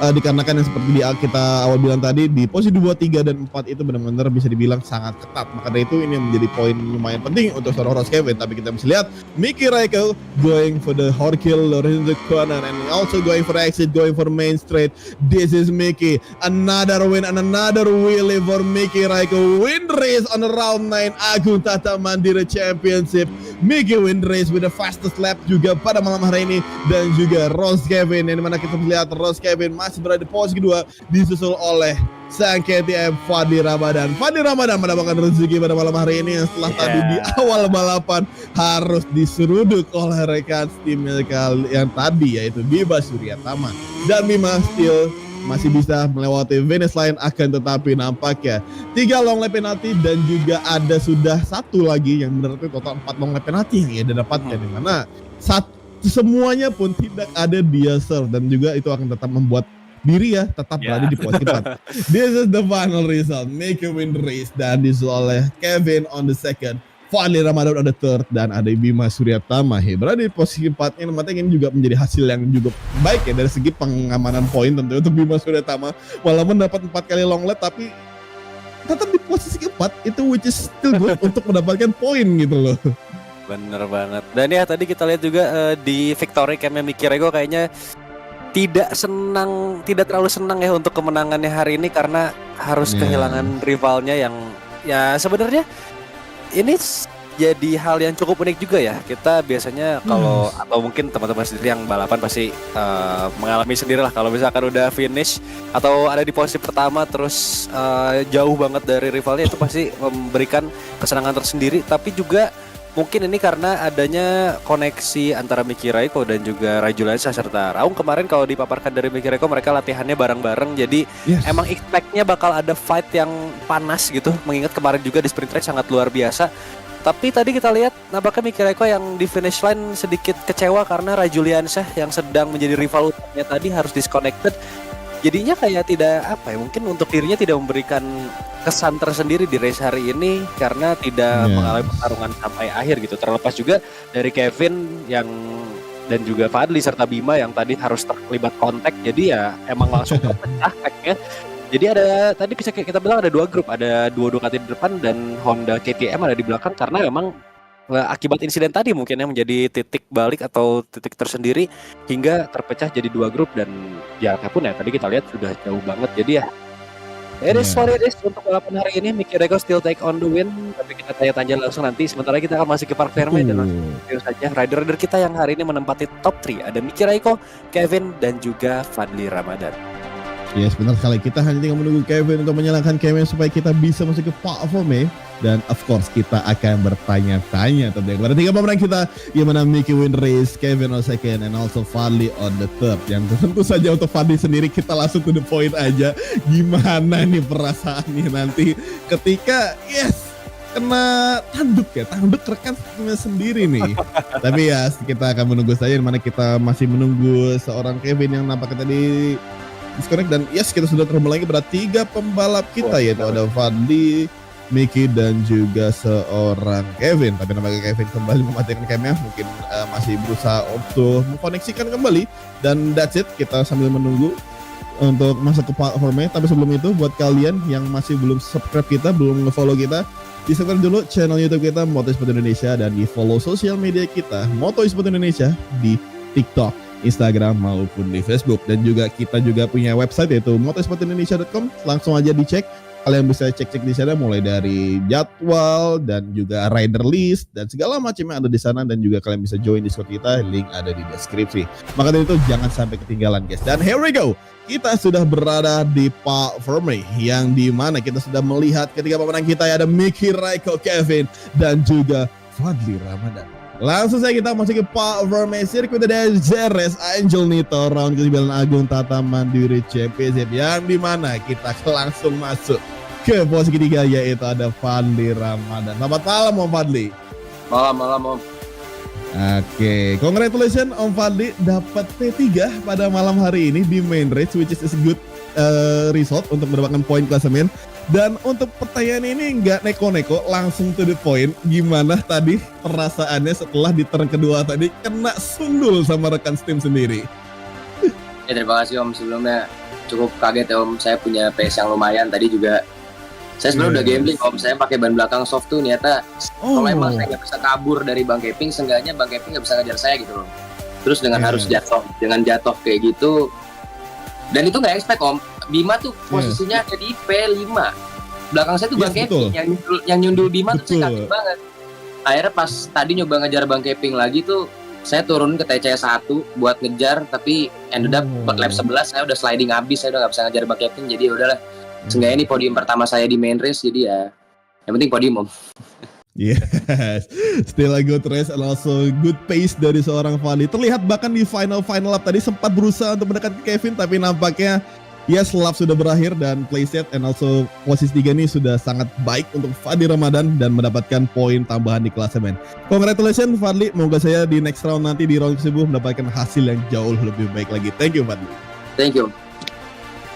dikarenakan yang seperti kita awal bilang tadi, di posisi 2, 3, dan 4 itu benar-benar bisa dibilang sangat ketat. Maka dari itu ini menjadi poin lumayan penting untuk seorang Ross Kevin. Tapi kita bisa lihat Mickey Raikkonen going for the hard kill in the corner and also going for exit, going for main straight. This is Mickey, another win and another wheelie for Mickey Raikkonen. Win race on the round 9 Agung Tahta Mandiri Championship. Mickey win race with the fastest lap juga pada malam hari ini, dan juga Ross Kevin, yang dimana kita melihat Ross Kevin masih berada di posisi kedua, disusul oleh sang KTM Fadli Ramadan. Fadli Ramadan mendapatkan rezeki pada malam hari ini, yang setelah tadi di awal balapan harus diseruduk oleh rekan timnya yang tadi, yaitu Bima Suryatama. Dan Bima still masih bisa melewati finish line, akan tetapi nampaknya 3 long lap penalti, dan juga ada sudah satu lagi yang menurutnya total 4 long lap penalti yang ia dapatkan, di mana semuanya pun tidak ada dia serve, dan juga itu akan tetap membuat diri tetap berada di posisi 4. This is the final result, Mickey win the race, dan disusul oleh Kevin on the second, Fadli Ramadan on the third, dan ada Bima Suryatama berada di posisi 4. Yang namanya ini juga menjadi hasil yang juga baik ya dari segi pengamanan poin tentu untuk Bima Suryatama, walaupun dapat 4 kali long lap tapi tetap di posisi 4 itu, which is still good untuk mendapatkan poin gitu loh. Bener banget. Dan ya tadi kita lihat juga di victory camp Mickey Raikkonen kayaknya tidak terlalu senang ya untuk kemenangannya hari ini, karena harus kehilangan rivalnya yang ya sebenarnya ini jadi hal yang cukup unik juga ya. Kita biasanya kalau atau mungkin teman-teman sendiri yang balapan pasti mengalami sendiri lah kalau misalkan udah finish atau ada di posisi pertama terus jauh banget dari rivalnya, itu pasti memberikan kesenangan tersendiri. Tapi juga mungkin ini karena adanya koneksi antara Miki Raiko dan juga Rajulansyah serta Raung. Kemarin kalau dipaparkan dari Miki Raiko, mereka latihannya bareng-bareng, jadi emang expect-nya bakal ada fight yang panas gitu. Mengingat kemarin juga di sprint race sangat luar biasa. Tapi tadi kita lihat nampaknya Miki Raiko yang di finish line sedikit kecewa karena Rajuliansyah yang sedang menjadi rival utamanya tadi harus disconnected. Jadinya kayak tidak mungkin untuk dirinya tidak memberikan kesan tersendiri di race hari ini karena tidak mengalami pertarungan sampai akhir gitu. Terlepas juga dari Kevin yang dan juga Fadli serta Bima yang tadi harus terlibat kontak, jadi ya emang langsung pecah packnya. Jadi ada tadi bisa kita bilang ada 2 grup, ada dua Ducati di depan dan Honda KTM ada di belakang karena memang akibat insiden tadi mungkin yang menjadi titik balik atau titik tersendiri hingga terpecah jadi 2 grup. Dan jaraknya pun ya tadi kita lihat sudah jauh banget. Jadi ya it is what it is untuk balapan hari ini. Miki Raiko still take on the win, tapi kita tanya-tanya langsung nanti. Sementara kita akan masuk ke Park Ferme dan langsung saja rider-rider kita yang hari ini menempati top 3 ada Miki Raiko, Kevin dan juga Fadli Ramadan. Yes, benar sekali. Kita hanya tinggal menunggu Kevin untuk menyalakan Kevin supaya kita bisa masuk ke platform. Dan of course kita akan bertanya-tanya tentang kepada 3 pemenang kita, yang mana Miki win race, Kevin on second, and also Fadli on the third. Yang tentu saja untuk Fadli sendiri kita langsung to the point aja. Gimana nih perasaannya nanti ketika kena tanduk rekan sendiri nih. Tapi ya kita akan menunggu saja, dimana kita masih menunggu seorang Kevin yang nampaknya tadi disconnect. Dan kita sudah terhubung lagi pada 3 pembalap kita, yaitu ada Fadli, Miki dan juga seorang Kevin. Tapi nampaknya Kevin kembali mematikan camnya, mungkin masih berusaha untuk mengkoneksikan kembali. Dan that's it, kita sambil menunggu untuk masuk ke platformnya. Tapi sebelum itu, buat kalian yang masih belum subscribe kita, belum nge-follow kita, di subscribe dulu channel YouTube kita Motorsport Indonesia, dan di follow sosial media kita Motorsport Indonesia di TikTok, Instagram maupun di Facebook. Dan juga kita juga punya website yaitu motorsportindonesia.com. Langsung aja dicek. Kalian bisa cek-cek di sana mulai dari jadwal dan juga rider list dan segala macamnya ada di sana. Dan juga kalian bisa join Discord kita, link ada di deskripsi. Maka dari itu jangan sampai ketinggalan guys. Dan here we go. Kita sudah berada di Park Ferme, yang dimana kita sudah melihat ketiga pemenang kita, ada Miki Raiko, Kevin dan juga Fadli Ramadan. Langsung saja kita masuk ke Park Ferme, sirkuit dari Jerez Angel Nito, round ke-9 Agung Tata Mandiri Championship, yang dimana kita langsung masuk ke posisi ketiga, yaitu ada Fadli Ramadan. Selamat malam Om Fadli. Malam Om. Oke, congratulations Om Fadli dapat P3 pada malam hari ini di main race, which is a good result untuk mendapatkan poin klasemen. Dan untuk pertanyaan ini nggak neko-neko, langsung to the point. Gimana tadi perasaannya setelah di turn kedua tadi kena sundul sama rekan tim sendiri? Ya terima kasih Om, sebelumnya cukup kaget ya Om, saya punya pace yang lumayan. Tadi juga saya sebenarnya udah gambling Om, saya pakai ban belakang soft tuh, ternyata kalau emang saya nggak bisa kabur dari Bang Keping, seenggaknya Bang Keping nggak bisa ngejar saya gitu loh. Terus dengan harus jatuh kayak gitu, dan itu nggak expect Om. Bima tuh posisinya ada di P5, belakang saya tuh Bang Keping yang nyundul Bima tuh saya kaget banget. Akhirnya pas tadi nyoba ngejar Bang Keping lagi tuh, saya turun ke TCS 1 buat ngejar, tapi ended up lap 11 saya udah sliding habis, saya udah nggak bisa ngejar Bang Keping. Jadi udahlah, seenggaknya ini podium pertama saya di main race, jadi ya yang penting podium Om. Yes, still a good race and also good pace dari seorang Fadli. Terlihat bahkan di final lap tadi sempat berusaha untuk mendekat ke Kevin, tapi nampaknya lap sudah berakhir dan playset and also posisi 3 ini sudah sangat baik untuk Fadli Ramadan dan mendapatkan poin tambahan di klasemen. Congratulations Fadli, semoga saya di next round nanti di round ke-10 mendapatkan hasil yang jauh lebih baik lagi. Thank you Fadli. Thank you.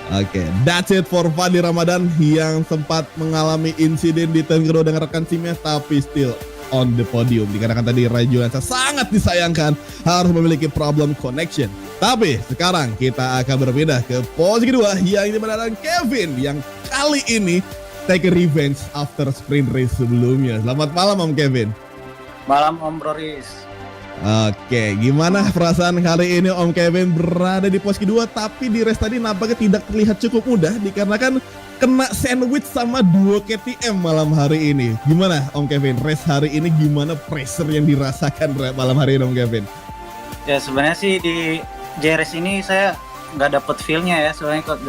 Oke, that's it for Fadli Ramadan yang sempat mengalami insiden di turn kedua dengan rekan timnya, tapi still on the podium. Dikarenakan tadi Rajulansyah sangat disayangkan harus memiliki problem connection. Tapi sekarang kita akan berpindah ke posisi kedua, yang dimana ada Kevin yang kali ini take a revenge after sprint race sebelumnya. Selamat malam Om Kevin. Malam Om Roris. Oke, gimana perasaan kali ini Om Kevin berada di posisi kedua, tapi di race tadi nampaknya tidak terlihat cukup mudah dikarenakan kena sandwich sama duo KTM malam hari ini. Gimana Om Kevin, race hari ini gimana pressure yang dirasakan malam hari ini Om Kevin? Ya sebenarnya sih di JRS ini saya nggak dapet feel-nya ya, soalnya kok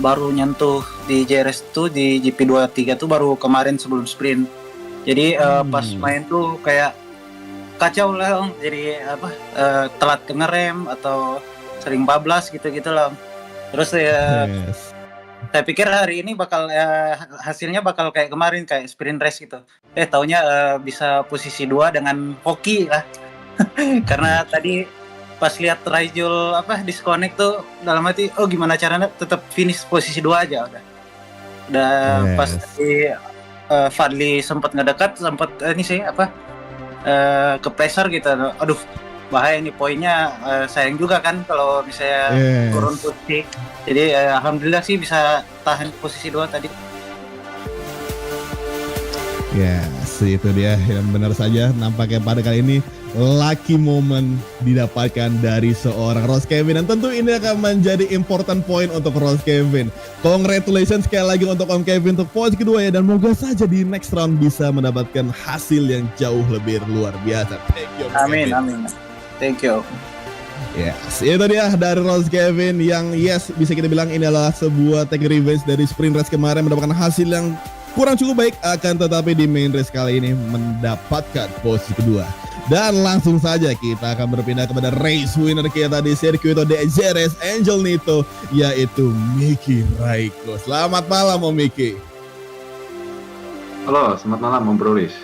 baru nyentuh di JRS tuh di GP23 tuh baru kemarin sebelum sprint. Jadi pas main tuh kayak kacau lah Om. Jadi telat ke ngerem atau sering bablas gitu-gitu lah Om. Terus saya pikir hari ini bakal hasilnya bakal kayak kemarin, kayak sprint race gitu. Taunya bisa posisi 2 dengan hoki lah. Karena tadi pas lihat Raijul disconnect tuh dalam hati, oh gimana caranya tetap finish posisi 2 aja udah pas tadi Fadli sempat ngedekat, sempat ke pressure gitu. Aduh, bahaya ini poinnya, sayang juga kan kalau misalnya turun posisi. Jadi alhamdulillah sih bisa tahan posisi 2 tadi. Yes, itu dia yang benar saja nampaknya pada kali ini lucky moment didapatkan dari seorang Ross Kevin, dan tentu ini akan menjadi important point untuk Ross Kevin. Congratulations sekali lagi untuk Om Kevin untuk posisi kedua ya, dan moga saja di next round bisa mendapatkan hasil yang jauh lebih luar biasa. Thank you Om Amin, Kevin. amin. Thank you. Yes, itu dia dari Ross Kevin yang bisa kita bilang ini adalah sebuah take revenge dari sprint race kemarin, mendapatkan hasil yang kurang cukup baik, akan tetapi di main race kali ini mendapatkan posisi kedua. Dan langsung saja kita akan berpindah kepada race winner kita di Circuito de Jerez Angel Nito, yaitu Miki Raiko. Selamat malam Om Miki. Halo, selamat malam Om Broris.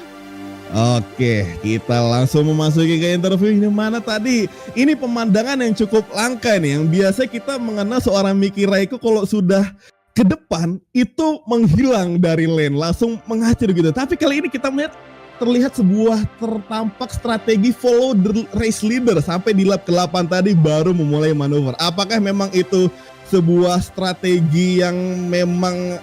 Oke, kita langsung memasuki ke interview ini, mana tadi ini pemandangan yang cukup langka nih, yang biasa kita mengenal seorang Miki Raiko kalau sudah ke depan itu menghilang dari lane, langsung mengacir gitu. Tapi kali ini kita melihat terlihat sebuah tertampak strategi follow the race leader sampai di lap ke-8 tadi baru memulai manuver. Apakah memang itu sebuah strategi yang memang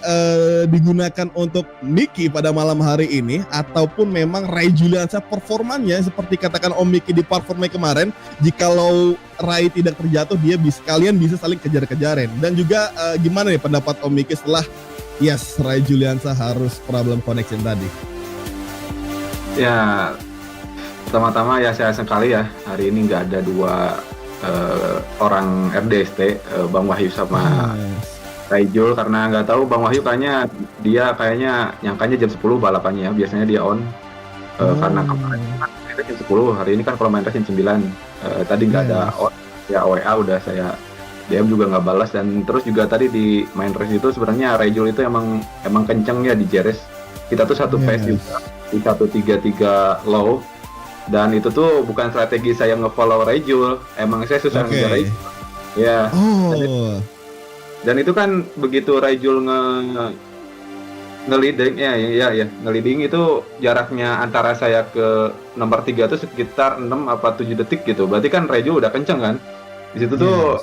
digunakan untuk Miki pada malam hari ini, ataupun memang Rai Juliansyah performanya seperti katakan Om Miki di performanya kemarin, jikalau Rai tidak terjatuh kalian bisa saling kejar-kejaran. Dan juga gimana nih pendapat Om Miki setelah Rai Juliansyah harus problem connection tadi? Ya, pertama-tama ya saya sekali ya hari ini nggak ada dua orang RDST, Bang Wahyu sama Raijul, karena nggak tahu Bang Wahyu kayaknya nyangkanya jam 10 balapannya ya, biasanya dia on karena kemarin jam 10, hari ini kan kalau main race jam 9, tadi nggak ada on ya, WA udah saya DM juga nggak balas. Dan terus juga tadi di main race itu sebenarnya Raijul itu emang kenceng ya di Jerez, kita tuh satu pace juga di 133 low, dan itu tuh bukan strategi saya nge-follow Raijul, emang saya susah ngejar Raijul. Ya. Dan itu kan begitu Raijul nge-leading nge-leading itu jaraknya antara saya ke nomor 3 itu sekitar 6 apa 7 detik gitu. Berarti kan Raijul udah kenceng kan. Di situ tuh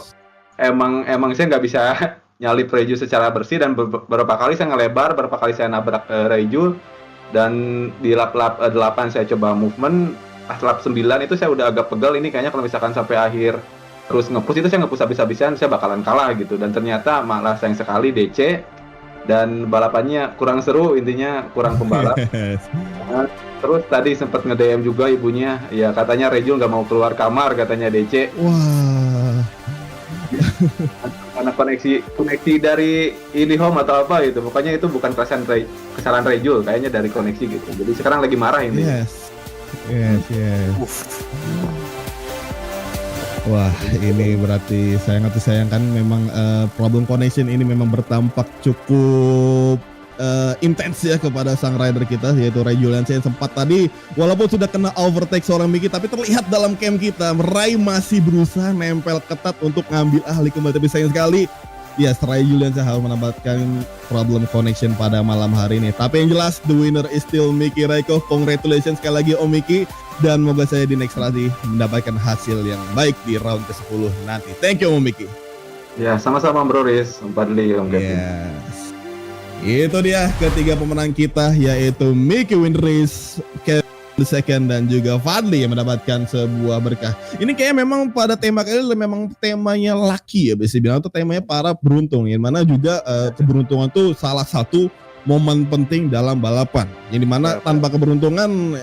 emang saya nggak bisa nyalip Raijul secara bersih, dan beberapa kali saya ngelebar, beberapa kali saya nabrak Raijul. Dan di lap 8 saya coba movement, pas lap 9 itu saya udah agak pegal, ini kayaknya kalau misalkan sampai akhir terus nge-push itu saya nge-push habis-habisan, saya bakalan kalah gitu. Dan ternyata malah sayang sekali DC, dan balapannya kurang seru, intinya kurang pembalap. Terus tadi sempat nge-DM juga ibunya, ya katanya Raijul nggak mau keluar kamar, katanya DC. Wah. Karena koneksi dari IndyHome atau apa gitu, pokoknya itu bukan kesalahan Raijul, kayaknya dari koneksi gitu. Jadi sekarang lagi marah ini. Yes. Wah, ini berarti sangat disayangkan memang problem connection ini memang bertampak cukup intens ya kepada sang rider kita, yaitu Rai Juliansyah, yang sempat tadi walaupun sudah kena overtake seorang Miki, tapi terlihat dalam cam kita Rai masih berusaha nempel ketat untuk ngambil ahli kembali. Tapi sayang sekali Rai Juliansyah harus mendapatkan problem connection pada malam hari ini. Tapi yang jelas the winner is still Miki Raiko. Congratulations sekali lagi Om Miki, dan moga saya di next round mendapatkan hasil yang baik di round ke-10 nanti. Thank you Om Miki. Ya, sama-sama Bro Riz, Om Padli, Om Kevin. Itu dia ketiga pemenang kita, yaitu Miki Win Race, The Second dan juga Fadli yang mendapatkan sebuah berkah. Ini kayaknya memang pada tema kali ini memang temanya lucky ya, bisa bilang itu temanya para beruntung. Yang mana juga keberuntungan tuh salah satu momen penting dalam balapan. Yang dimana tanpa keberuntungan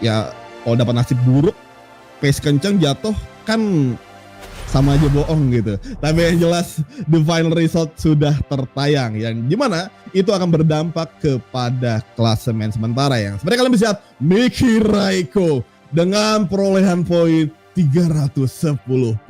ya kalau dapat nasib buruk, pace kenceng jatuh kan sama aja bohong gitu. Tapi yang jelas the final result sudah tertayang yang dimana itu akan berdampak kepada klasemen sementara yang sebenarnya kalian bisa lihat Miki Raiko dengan perolehan poin 310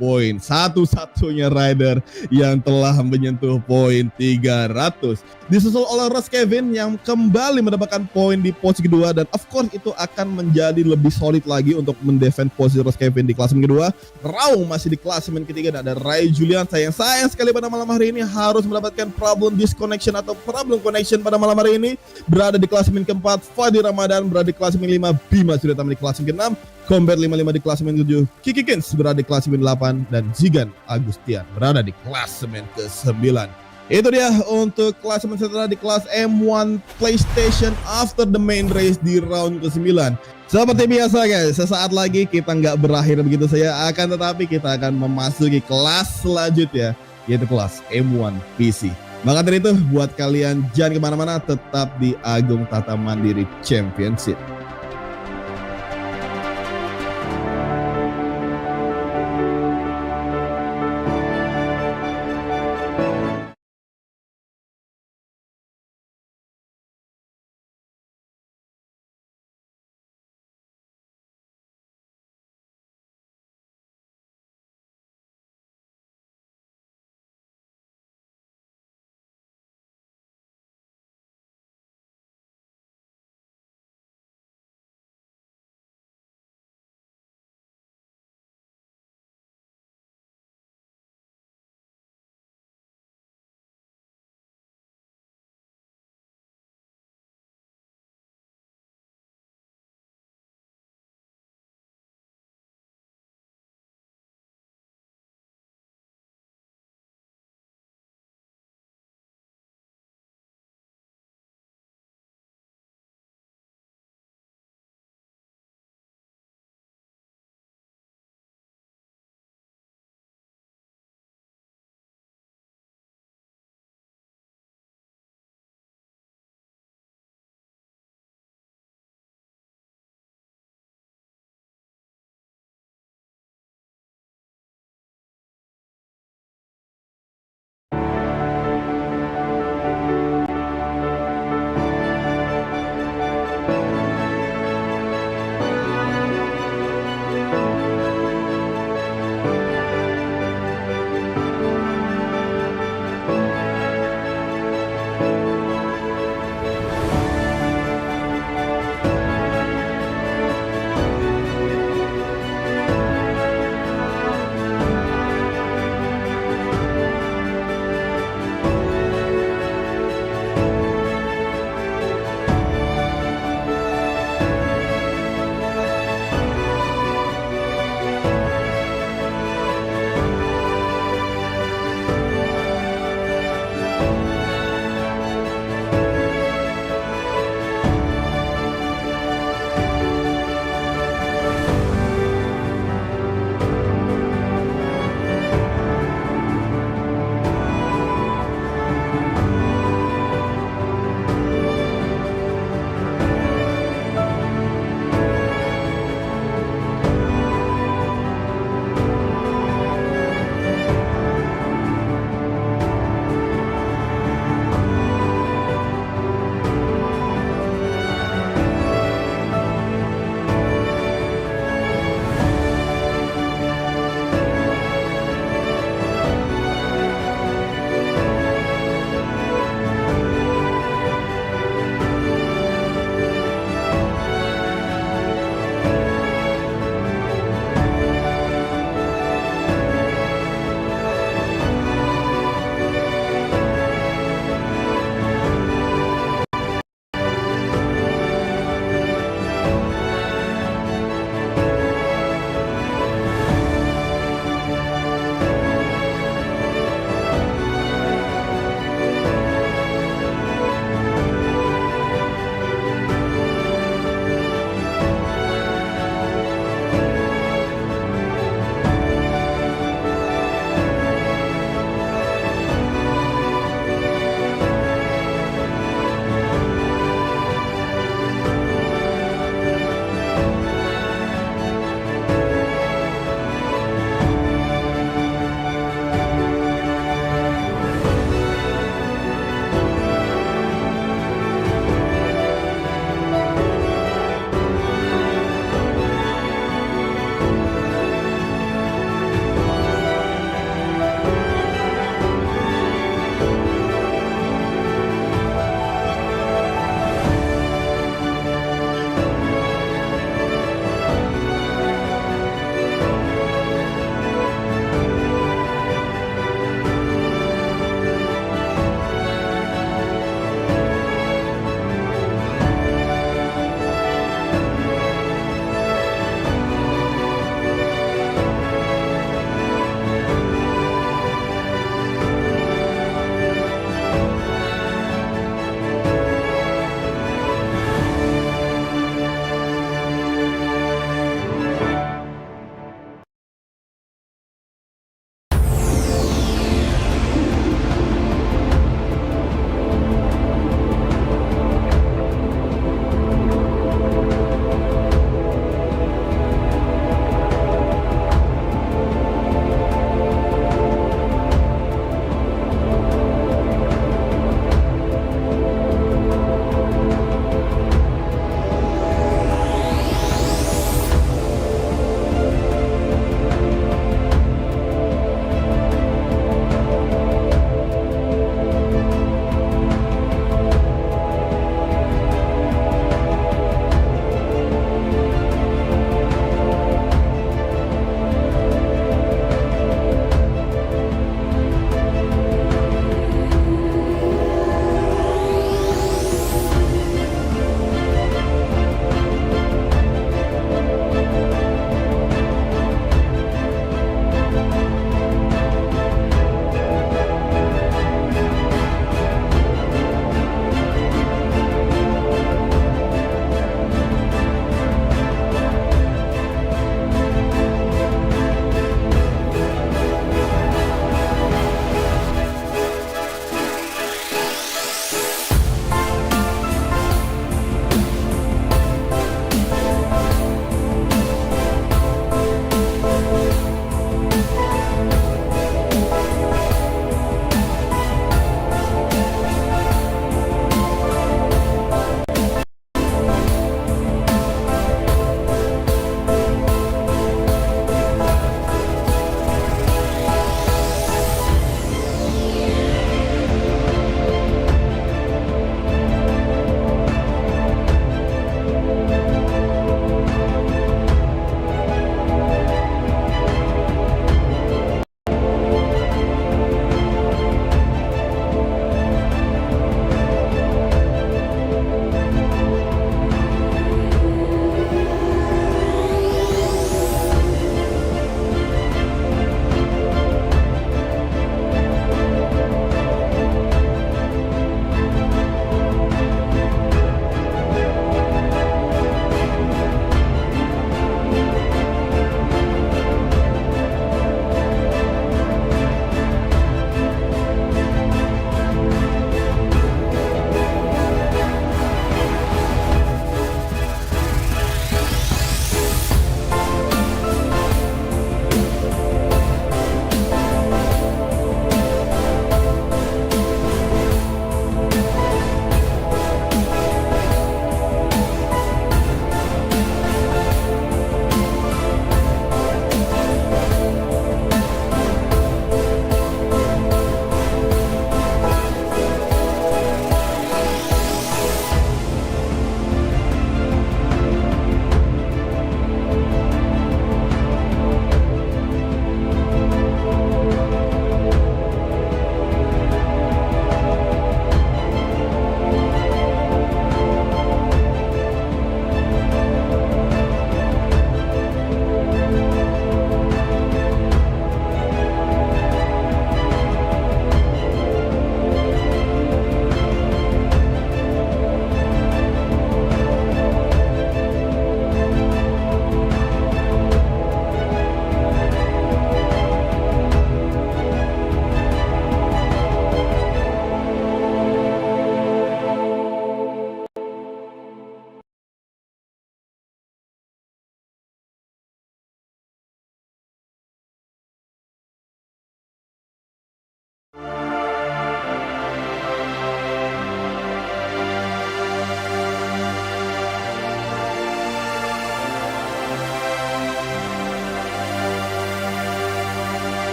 poin, satu-satunya rider yang telah menyentuh poin 300. Disusul oleh Ross Kevin yang kembali mendapatkan poin di posisi kedua dan of course itu akan menjadi lebih solid lagi untuk mendefend posisi Ross Kevin di klasemen kedua. Raung masih di klasemen ketiga dan ada Ray Julian sayang sekali pada malam hari ini harus mendapatkan problem disconnection atau problem connection pada malam hari ini, berada di klasemen keempat. Fadi Ramadan berada di klasemen 5, Bima sudah tamat di klasemen ke-6, Combat 55 di klasemen 7, Kiki Kins berada di klasemen 8 dan Zigan Agustian berada di klasemen ke-9. Itu dia untuk klasemen setelah di kelas M1 PlayStation after the main race di round ke-9. Seperti biasa guys, sesaat lagi kita nggak berakhir begitu saja, akan tetapi kita akan memasuki kelas selanjutnya, yaitu kelas M1 PC. Maka dari itu buat kalian jangan kemana-mana, tetap di Agung Tata Mandiri Championship.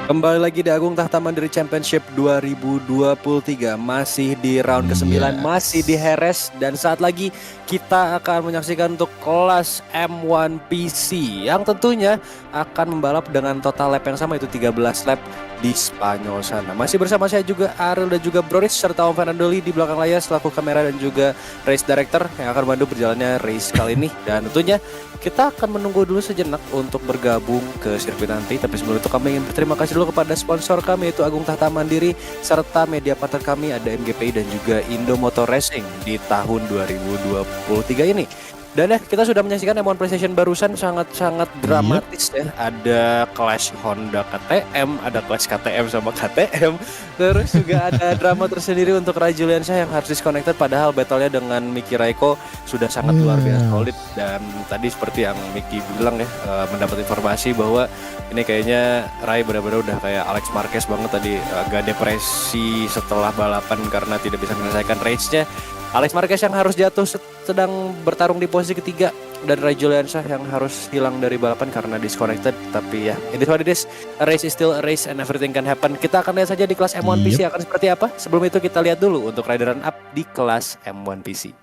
Kembali lagi di Agung Tahta Mandiri Championship 2023. Masih di round ke-9, Yes. masih di Heres. Dan saat lagi kita akan menyaksikan untuk kelas M1 PC, yang tentunya akan membalap dengan total lap yang sama, yaitu 13 lap di Spanyol sana. Masih bersama saya juga Ariel dan juga Broris, serta Om Fernando Lee di belakang layar selaku kamera dan juga race director yang akan membantu berjalannya race kali ini. Dan tentunya kita akan menunggu dulu sejenak untuk bergabung ke sirkuit nanti. Tapi sebelum itu kami ingin berterima kasih dulu kepada sponsor kami, yaitu Agung Tahta Mandiri, serta media partner kami ada MGPI dan juga Indo Motor Racing di tahun 2023 ini. Dan ya, kita sudah menyaksikan M1 PlayStation barusan, sangat-sangat dramatis ya. Ada Clash Honda KTM, ada Clash KTM sama KTM. Terus juga ada drama tersendiri untuk Ray Juliansyah yang harus disconnected, padahal battle-nya dengan Miki Raiko sudah sangat luar biasa solid. Dan tadi seperti yang Miki bilang ya, mendapat informasi bahwa ini kayaknya Ray benar-benar udah kayak Alex Marquez banget tadi, agak depresi setelah balapan karena tidak bisa menyelesaikan race-nya. Alex Marquez yang harus jatuh sedang bertarung di posisi ketiga, dan Ray Juliansyah yang harus hilang dari balapan karena disconnected. Tapi ya, it is what it is. A race is still a race and everything can happen. Kita akan lihat saja di kelas M1 PC akan seperti apa. Sebelum itu kita lihat dulu untuk rider run up di kelas M1 PC.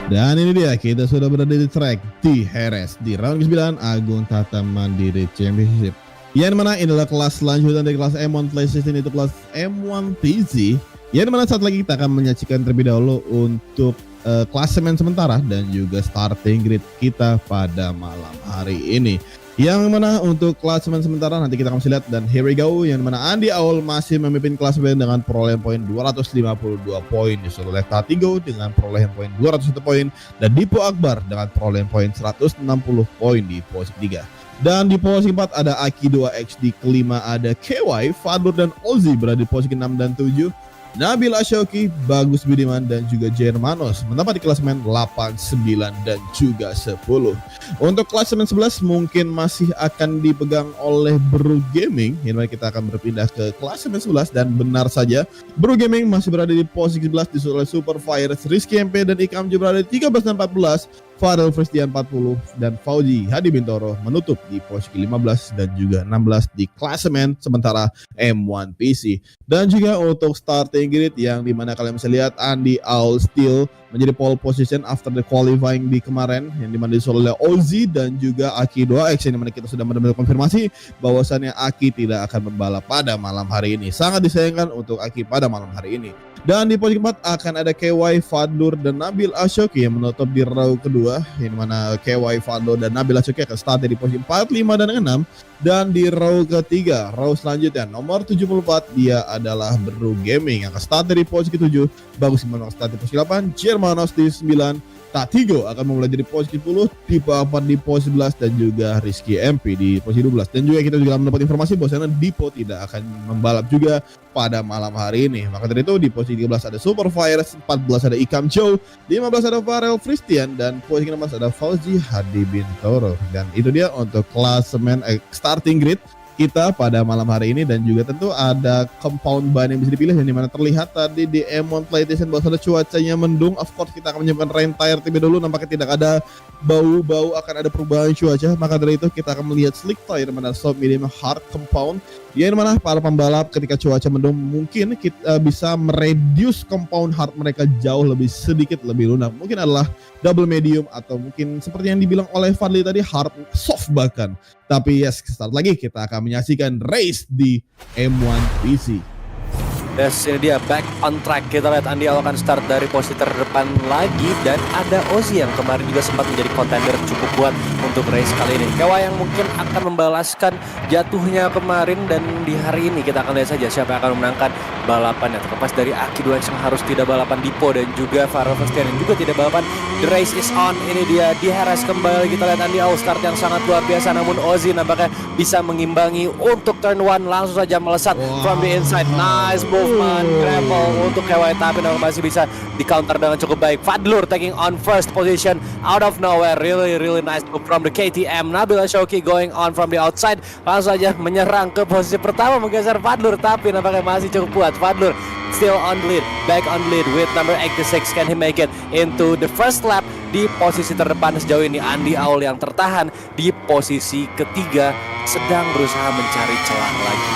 Dan ini dia, kita sudah berada di track di Heres di round ke-9 Agung Tahta Mandiri Championship. Yang mana ini adalah kelas lanjutan dari kelas M1 PlayStation, itu kelas M1 PC. Yang mana saat lagi kita akan menyaksikan terlebih dahulu untuk klasemen sementara dan juga starting grid kita pada malam hari ini. Yang mana untuk klasemen sementara nanti kita akan lihat, dan here we go. Yang mana Andy Aul masih memimpin klasemen dengan perolehan poin 252 poin, disusul oleh Tatigo dengan perolehan poin 201 poin, dan Dipo Akbar dengan perolehan poin 160 poin di posisi 3. Dan di posisi 4 ada Aki 2X, di kelima ada KY, Fadlur dan Ozzy berada di posisi 6 dan 7. Nabil Ashoki, Bagus Budiman dan juga Germanos mendapat di klasemen 8, 9 dan juga 10. Untuk klasemen 11 mungkin masih akan dipegang oleh Bro Gaming. Ini kita akan berpindah ke klasemen 11, dan benar saja Bro Gaming masih berada di posisi 11 disusul oleh Super Fires, Rizky MP dan Ikam juga berada di 13 dan 14. Fadel Fristian 40 dan Fauji Hadi Bintoro menutup di posisi 15 dan juga 16 di klasemen sementara M1 PC. Dan juga untuk starting grid yang dimana kalian bisa lihat Andy Aul still menjadi pole position after the qualifying di kemarin, yang dimana disusul oleh Ozzy dan juga Aki 2X, yang dimana kita sudah benar-benar konfirmasi bahwasannya Aki tidak akan membalap pada malam hari ini. Sangat disayangkan untuk Aki pada malam hari ini. Dan di posisi 4 akan ada KY, Fadlur dan Nabil Ashoki yang menutup di row kedua, yang mana KY, Fadlur dan Nabil Ashoki akan start di posisi 4, 5 dan 6. Dan di row ketiga, row selanjutnya nomor 74, dia adalah Bro Gaming yang akan start dari posisi 7, Bagus Simon akan start di posisi 8, Germanos di 9, Tatigo akan memulai dari posisi 10, Tipe 4 di posisi 11 dan juga Rizky MP di posisi 12. Dan juga kita juga mendapat informasi bahwasanya Dipo tidak akan membalap juga pada malam hari ini. Maka dari itu di posisi 13 ada Super Fire, 14 ada Ikam Chow, 15 ada Farel Christian dan posisi 16 ada Fauzi Hadi Bintoro. Dan itu dia untuk klasemen starting grid kita pada malam hari ini. Dan juga tentu ada compound ban yang bisa dipilih yang dimana terlihat tadi di M1 PlayStation bahwa cuacanya mendung. Of course kita akan menyiapkan rain tire terlebih dahulu, nampaknya tidak ada bau-bau akan ada perubahan cuaca. Maka dari itu kita akan melihat slick tire mana soft, medium, hard compound yang dimana para pembalap ketika cuaca mendung mungkin kita bisa mereduce compound hard mereka jauh lebih sedikit lebih lunak, mungkin adalah double medium atau mungkin seperti yang dibilang oleh Fadli tadi hard soft bahkan. Tapi yes, start lagi kita akan menyaksikan race di M1 PC. Yes, ini dia back on track. Kita lihat Andy Al akan start dari posisi terdepan lagi. Dan ada Ozzy yang kemarin juga sempat menjadi contender cukup kuat untuk race kali ini. Kewa yang mungkin akan membalaskan jatuhnya kemarin. Dan di hari ini kita akan lihat saja siapa yang akan memenangkan balapannya. Terlepas dari Aki Duex yang harus tidak balapan, Dipo dan juga Farel Christian yang juga tidak balapan. The race is on. Ini dia di Heres kembali. Kita lihat Andy Al start yang sangat luar biasa. Namun Ozzy nampaknya bisa mengimbangi untuk turn 1. Langsung saja melesat from the inside. Nice move. Gravel untuk KWI, tapi masih bisa di counter dengan cukup baik. Fadlur taking on first position out of nowhere. Really nice move from the KTM. Nabil Ashouki going on from the outside. Langsung saja menyerang ke posisi pertama menggeser Fadlur, tapi nampaknya masih cukup kuat. Fadlur still on lead, back on lead with number 86. Can he make it into the first lap? Di posisi terdepan sejauh ini Andy Aul yang tertahan di posisi ketiga sedang berusaha mencari celah lagi.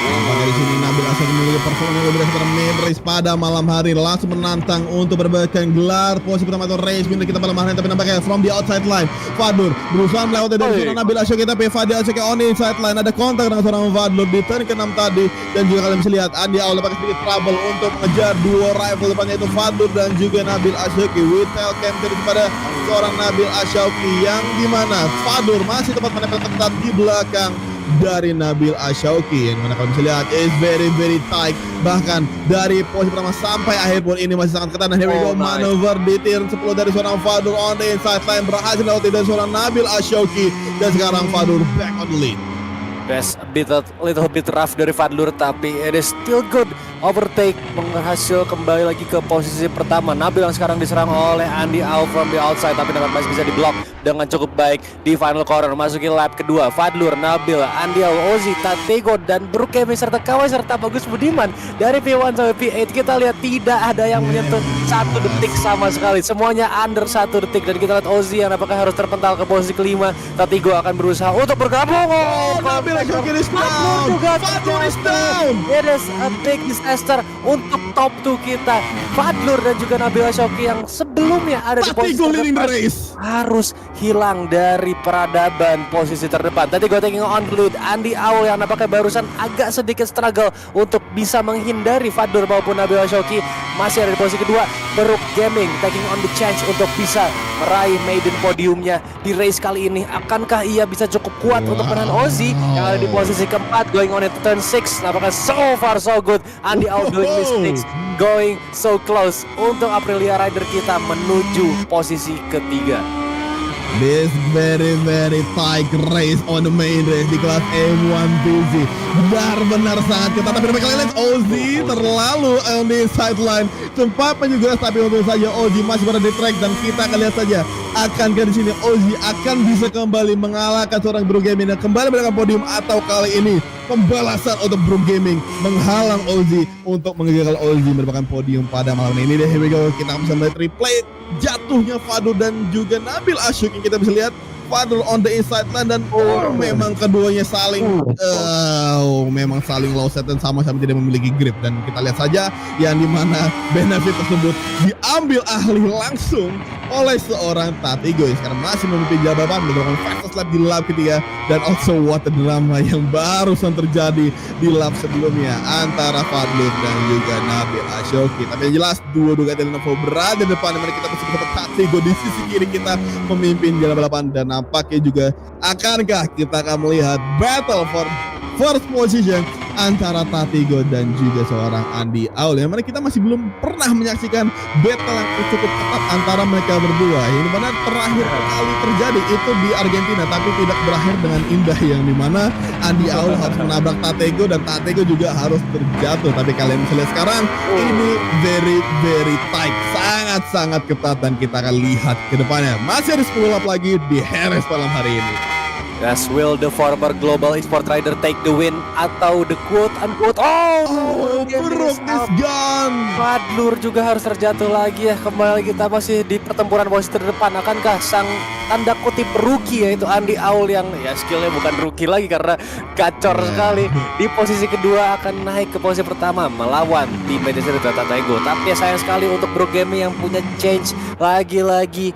Nampaknya di sini Nabil Ashouki memiliki performa yang lebih pada main race pada malam hari, langsung menantang untuk mendapatkan gelar posisi pertama atau race winner kita pada malam hari. Tapi nampaknya from the outside line Fadlur berusaha melewati dari zona Nabil Ashouki, tapi Fadli Ashouki on the inside line, ada kontak dengan seorang Fadlur di turn ke-6 tadi. Dan juga kalian bisa lihat Andy Aul dapat sedikit trouble untuk mengejar dua rival depannya itu Fadlur dan juga Nabil Ashouki. Whittle camping kepada seorang Nabil Ashouki yang dimana Fadlur masih tempat menempel ketat di belakang dari Nabil Ashouki, yang mana kalian bisa lihat is very tight. Bahkan dari posisi pertama sampai akhir pun ini masih sangat ketat. Dan here we go, manuver di turn 10 dari seorang Fadlur on the inside line, berhasil lewati dari seorang Nabil Ashouki. Dan sekarang Fadlur back on the lead. Yes, little bit rough dari Fadlur, tapi it is still good. Overtake berhasil kembali lagi ke posisi pertama. Nabil yang sekarang diserang oleh Andy Aul from the outside, tapi masih bisa diblok dengan cukup baik di final corner. Masuki lap kedua, Fadlur, Nabil, Andy Aul, Ozzy, Tatigo, dan Brookhaven serta KW serta Bagus Budiman. Dari P1 sampai P8 kita lihat tidak ada yang menyentuh 1 detik sama sekali. Semuanya under 1 detik. Dan kita lihat Ozzy yang apakah harus terpental ke posisi kelima. Tatigo akan berusaha untuk bergabung. Nabil Ashouki is down. Fadlur is down. It is a big disaster untuk top 2 kita. Fadlur dan juga Nabil Ashouki yang sebelumnya ada di posisi leading the terdepan race harus hilang dari peradaban posisi terdepan. Tadi gue taking on the lead. Andy Aul yang nampaknya barusan agak sedikit struggle untuk bisa menghindari Fadlur maupun Nabil Ashouki masih ada di posisi kedua. Brook Gaming taking on the chance untuk bisa meraih maiden podiumnya di race kali ini. Akankah ia bisa cukup kuat untuk menahan Ozzy yang ada di posisi keempat going on into turn 6? Nampaknya so far so good. Andy Aul doing mistakes, going so close untuk Aprilia Rider kita menuju posisi ketiga. This very tight race on the main race di kelas M1 PC. Benar-benar sangat ketat. Tapi kalian lihat Ozzy terlalu on the sideline. Sempat juga, tapi untuk saja Ozzy masih berada di track. Dan kita akan lihat saja akankah di sini Ozzy akan bisa kembali mengalahkan seorang Brook Gaming dan kembali mendapatkan podium, atau kali ini pembalasan untuk Brook Gaming menghalang Ozzy untuk menggagal Ozzy mendapatkan podium pada malam ini. Dan here we go, kita bisa melihat replay jatuhnya Fadlur dan juga Nabil Ashouki. Kita bisa lihat Fadlur on the inside line dan memang keduanya saling memang saling low set dan sama-sama tidak memiliki grip. Dan kita lihat saja yang dimana benefit tersebut diambil alih langsung oleh seorang Tatigo yang sekarang masih memimpin jabatan melakukan fastest lap di lap ketiga. Dan also what the drama yang barusan terjadi di lap sebelumnya antara Fadlur dan juga Nabil Ashouki. Tapi yang jelas dua-dua Lenovo berada di depan, dimana kita masih bersama Tatigo di sisi kiri kita memimpin jalan balapan. Dan nampaknya juga akankah kita akan melihat battle for first position antara Tatigo dan juga seorang Andy Aul, yang mana kita masih belum pernah menyaksikan battle yang cukup ketat antara mereka berdua, yang dimana terakhir kali terjadi itu di Argentina, tapi tidak berakhir dengan indah, yang dimana Andy Aul harus menabrak Tatigo dan Tatigo juga harus terjatuh. Tapi kalian bisa lihat sekarang ini very tight, sangat ketat, dan kita akan lihat ke depannya masih ada 10 lap lagi di Jerez malam hari ini. Yes, will the former global esport rider take the win atau the quote-unquote Brook is gone. Fadlur juga harus terjatuh lagi ya. Kembali kita masih di pertempuran posisi terdepan. Akankah sang tanda kutip rookie yaitu Andy Aul yang ya skillnya bukan rookie lagi karena gacor sekali, di posisi kedua akan naik ke posisi pertama melawan tim Medicine Tatigo. Tapi ya sayang sekali untuk Brook Gaming yang punya change lagi-lagi.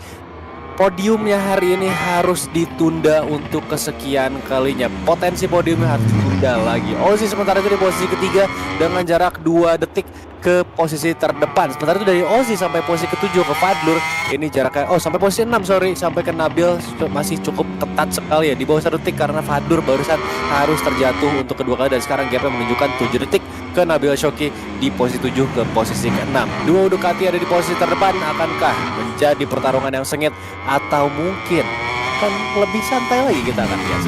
Podiumnya hari ini harus ditunda untuk kesekian kalinya. Potensi podiumnya harus ditunda lagi. Ozzy sementara itu di posisi ketiga dengan jarak 2 detik ke posisi terdepan. Sementara itu dari Ozzy sampai posisi ke-7 ke Fadlur ini jaraknya sampai posisi 6 sampai ke Nabil masih cukup ketat sekali ya, di bawah 1 detik karena Fadlur barusan harus terjatuh untuk kedua kali, dan sekarang gapnya menunjukkan 7 detik ke Nabil Shoki di posisi 7 ke posisi ke-6. Dua Ducati ada di posisi terdepan, akankah menjadi pertarungan yang sengit atau mungkin akan lebih santai lagi kita akan lihat.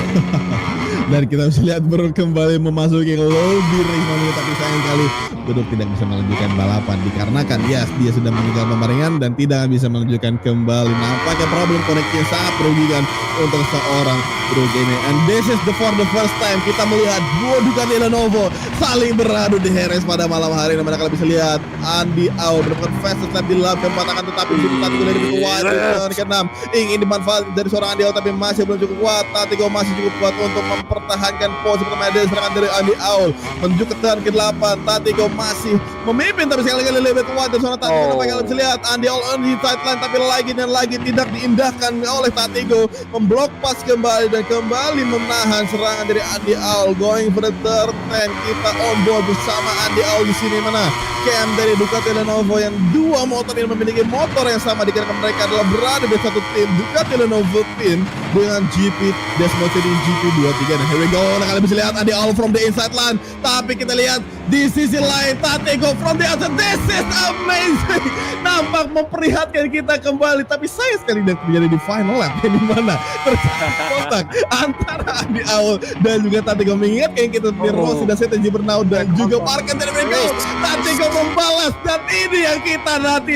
Dan kita bisa lihat Brook kembali memasuki lobby race mobil, tapi sayang kali Brook tidak bisa melanjutkan balapan dikarenakan dia sudah meninggal pemaringan dan tidak bisa melanjutkan kembali. Nampaknya problem koneksi yang sangat merugikan untuk seorang Brook Gaming. And this is for the first time kita melihat dua Ducati Lenovo saling beradu di Jerez pada malam hari ini. Mana kalian bisa lihat Andy Aul mendapatkan fast step di lap keempat, akan tetapi Tatigo dari pintu wide turn ke-6 ingin dimanfaatkan dari seorang Andy Aul, tapi masih belum cukup kuat. Tatigo masih cukup kuat untuk mempertahankan posisi pertama dari serangan dari Andy Aul menuju ke turn ke-8. Tatigo masih memimpin, tapi sekali-kali lebih kuat dari seorang Tatigo. Kalian bisa lihat Andy Aul on the sideline, tapi lagi dan lagi tidak diindahkan oleh Tatigo, memblok pas kembali dan kembali menahan serangan dari Andy Aul. Going for the third time, kita on board bersama Andy Aul di sini, mana Cam dari Ducati Lenovo yang dua motor ini memiliki motor yang sama, dikarenakan mereka adalah berada di satu tim Ducati Lenovo team dengan GP Desmosedi GP23. Dan here we go, nah kalian bisa lihat Andy Aul from the inside line, tapi kita lihat di sisi lain Tatigo from the outside. This is amazing, nampak memperlihatkan kita kembali, tapi sayang sekali dan terjadi di final lap yang dimana terjadi kontak antara Andy Aul dan juga Tatigo. Mengingatkan kita seperti Rossi dan Sete Gibernau dan juga Marquez dari mereka. Tatigo membalas, dan ini yang kita nanti,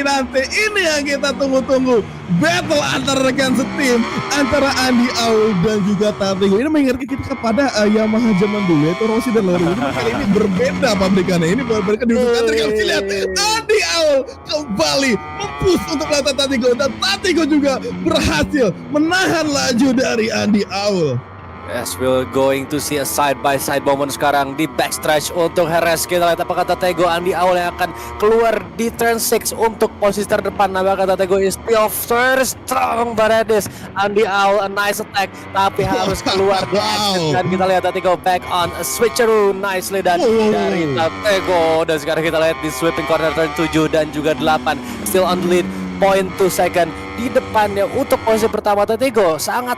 ini yang kita tunggu-tunggu, battle antara rekan setim antara Andy Aul dan juga Tatigo. Ini mengingatkan kita kepada Yamaha zaman dulu, yaitu Rossi dan Lorenzo. Kali ini berbeda pabrikannya, ini berbeda di Ducati. Kalian bisa lihat Andy Aul kembali mempush untuk melawan Tatigo, dan Tatigo juga berhasil menahan laju dari Andy Aul. Yes, we're going to see a side-by-side moment sekarang di backstretch untuk Jerez. Kita lihat apakah Tatigo Andy Aul yang akan keluar di turn 6 untuk posisi terdepan. Apakah Tatigo is still very strong, Baradis. Andy Aul a nice attack, tapi harus keluar di exit. Dan kita lihat Tatigo back on a switcheroo nicely dan dari Tatigo. Dan sekarang kita lihat di sweeping corner turn 7 dan juga 8. Still on the lead, 0.2 second di depannya untuk posisi pertama. Tatigo sangat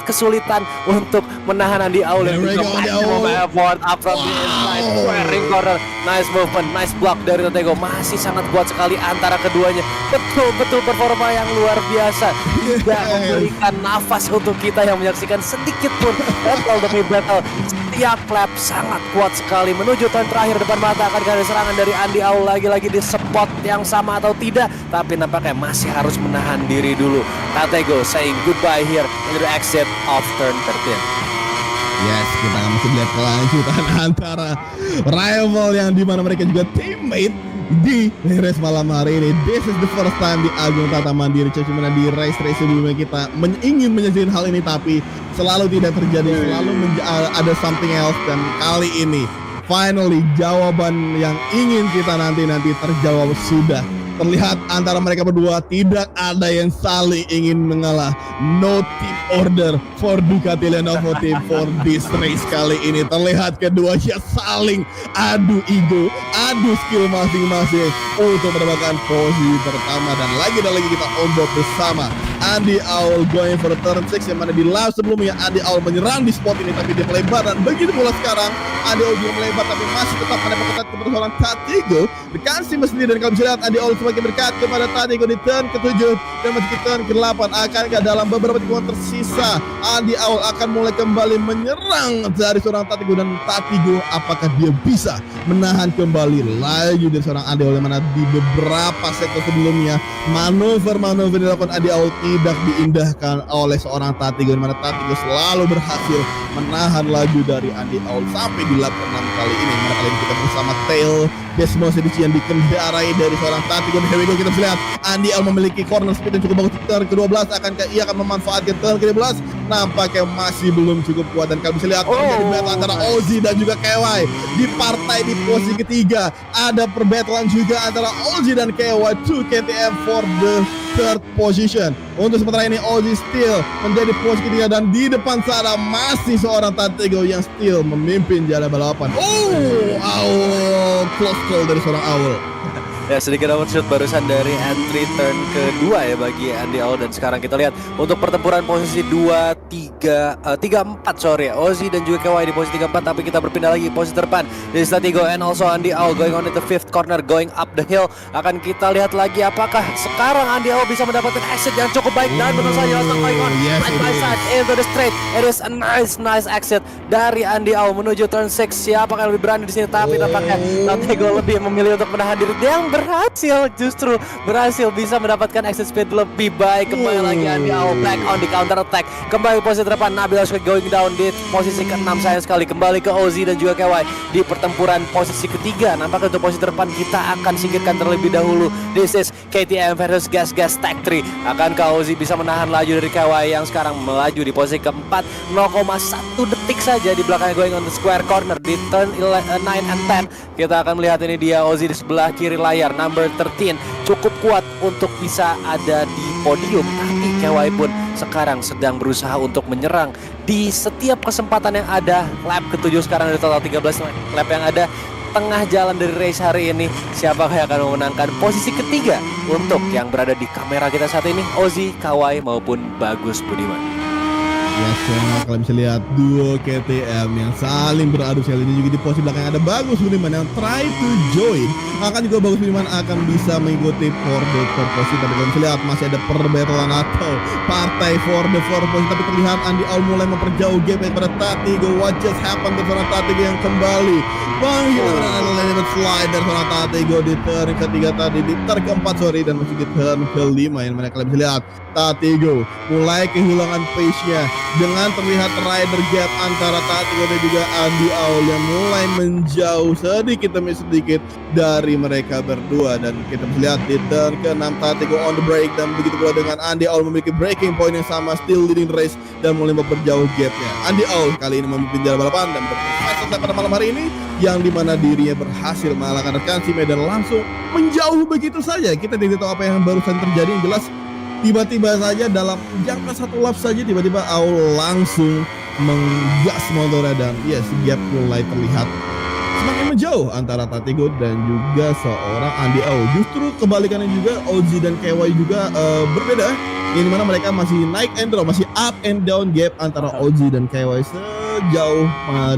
kesulitan untuk menahan Andy Aul yang juga maximum effort up from the inside squaring corner. Nice movement, nice block dari Tatigo, masih sangat kuat sekali antara keduanya. Betul performa yang luar biasa, tidak memberikan nafas untuk kita yang menyaksikan sedikit pun. Battle demi battle, setiap lap sangat kuat sekali. Menuju turn terakhir depan mata, akan ada serangan dari Andy Aul lagi-lagi di spot yang sama atau tidak, tapi nampaknya masih harus menahan diri dulu. Tatigo saying goodbye here in the exit of turn 13. Yes, kita akan masih lihat kelanjutan antara rival yang dimana mereka juga teammate di race malam hari ini. This is the first time di Agung Tata Mandiri, cuma di race sebelumnya kita ingin menyaksikan hal ini, tapi selalu tidak terjadi, selalu ada something else. Dan kali ini finally jawaban yang ingin kita nanti terjawab sudah terlihat antara mereka berdua. Tidak ada yang saling ingin mengalah. No team order for Ducati Lenovo team for this race kali ini. Terlihat keduanya saling adu ego, adu skill masing-masing untuk mendapatkan posisi pertama. Dan lagi kita on board bersama Andy Owl going for the turn 6, yang mana di lap sebelumnya Andy Owl menyerang di spot ini tapi dia melebar, dan begitu pula sekarang Andy Owl juga melebar tapi masih tetap menembak ketat kepada seorang Tatigo. Rekan Sima sendiri, dan kalau bisa lihat Andy Owl semakin berdekat kepada Tatigo di turn ke-7 dan masih di turn ke-8. Akankah dalam beberapa tikungan tersisa Andy Owl akan mulai kembali menyerang dari seorang Tatigo, dan Tatigo apakah dia bisa menahan kembali laju dari seorang Andy Owl, yang mana di beberapa sektor sebelumnya manuver-manuver dilakukan Andy Owl tidak diindahkan oleh seorang Tatigo, di mana Tatigo selalu berhasil menahan laju dari Andy Owl sampai di lap ke-6 kali ini. Mana kali ini kita bersama Tail Desmos Edition yang dikendarai dari seorang Tatigo. Here we go, kita bisa lihat Andy Owl memiliki corner speed yang cukup bagus di turn ke-12. Akankah ia akan memanfaatkan turn ke-12? Nampaknya masih belum cukup kuat, dan kalau bisa lihat terjadi battle antara Ozzy dan juga KY di partai di posisi ketiga. Ada perbatalan juga antara Ozzy dan KY, 2 KTM for the third position. Untuk sementara ini Ozzy still menjadi posisi ketiga, dan di depan sana masih seorang Tatigo yang still memimpin jalan balapan. Close call dari seorang Owl. Ya, sedikit overshoot barusan dari entry turn kedua ya bagi Andy Owl, dan sekarang kita lihat untuk pertempuran posisi 34 Ozzy dan juga KY di posisi 34, tapi kita berpindah lagi posisi depan dari Tatigo and also Andy Owl going on into 5th corner, going up the hill. Akan kita lihat lagi apakah sekarang Andy Owl bisa mendapatkan exit yang cukup baik, dan benar saja going on side by side into the straight. It is a nice exit dari Andy Owl menuju turn 6. Siapa yang lebih berani di sini, tapi nampaknya Tatigo lebih memilih untuk menahan diri. Dia yang berhasil bisa mendapatkan exit speed lebih baik. Kembali lagi Andy Owl back on di counter attack, kembali posisi depan. Nabil Ashwek going down di posisi ke-6, sayang sekali. Kembali ke Ozzy dan juga KY di pertempuran posisi ketiga. Nampaknya untuk posisi depan kita akan singkirkan terlebih dahulu. This is KTM versus Gas Tag 3. Akankah Ozzy bisa menahan laju dari KY yang sekarang melaju di posisi keempat, 0,1 detik saja di belakangnya, going on the square corner di turn 9 and 10. Kita akan melihat ini dia Ozzy di sebelah kiri layar, number 13, cukup kuat untuk bisa ada di podium. Tapi KY pun sekarang sedang berusaha untuk menyerang di setiap kesempatan yang ada. Lap ke-7 sekarang dari total 13 lap yang ada. Tengah jalan dari race hari ini, siapa yang akan memenangkan posisi ketiga untuk yang berada di kamera kita saat ini, Ozzy, KY maupun Bagus Budiman. Ya, kalian bisa lihat duo KTM yang saling beradu sekali ini. Juga di posisi belakang ada Bagus Budiman yang try to join. Akan juga Bagus Budiman akan bisa mengikuti for the third position, tapi kalian bisa lihat masih ada perbatalan atau partai for the fourth position. Tapi terlihat Andy Owl mulai memperjauh gap pada Tatigo. What just happened ke seorang Tatigo yang kembali menghilangkan slide dari seorang Tatigo di turn ketiga tadi, di turn keempat dan masih di turn kelima. Yang mana kalian bisa lihat Tatigo mulai kehilangan pace-nya dengan terlihat rider gap antara Tatigo dan juga Andy Owl yang mulai menjauh sedikit demi sedikit dari mereka berdua. Dan kita bisa lihat di turn ke-6 Tatigo on the break, dan begitu pula dengan Andy Owl memiliki breaking point yang sama, still leading the race dan mulai memperjauh gapnya. Andy Owl kali ini memimpin jalan balapan dan selesai pada malam hari ini, yang dimana dirinya berhasil mengalahkan rekan Sime dan langsung menjauh begitu saja. Kita tidak tahu apa yang barusan terjadi, yang jelas tiba-tiba saja dalam jangka satu lap saja tiba-tiba Owl langsung menggas motornya, dan ya si gap mulai terlihat semakin menjauh antara Tatigo dan juga seorang Andy Owl. Justru kebalikannya juga Ozzy dan KY juga berbeda, yang dimana mereka masih naik and drop, masih up and down gap antara Ozzy dan KY sejauh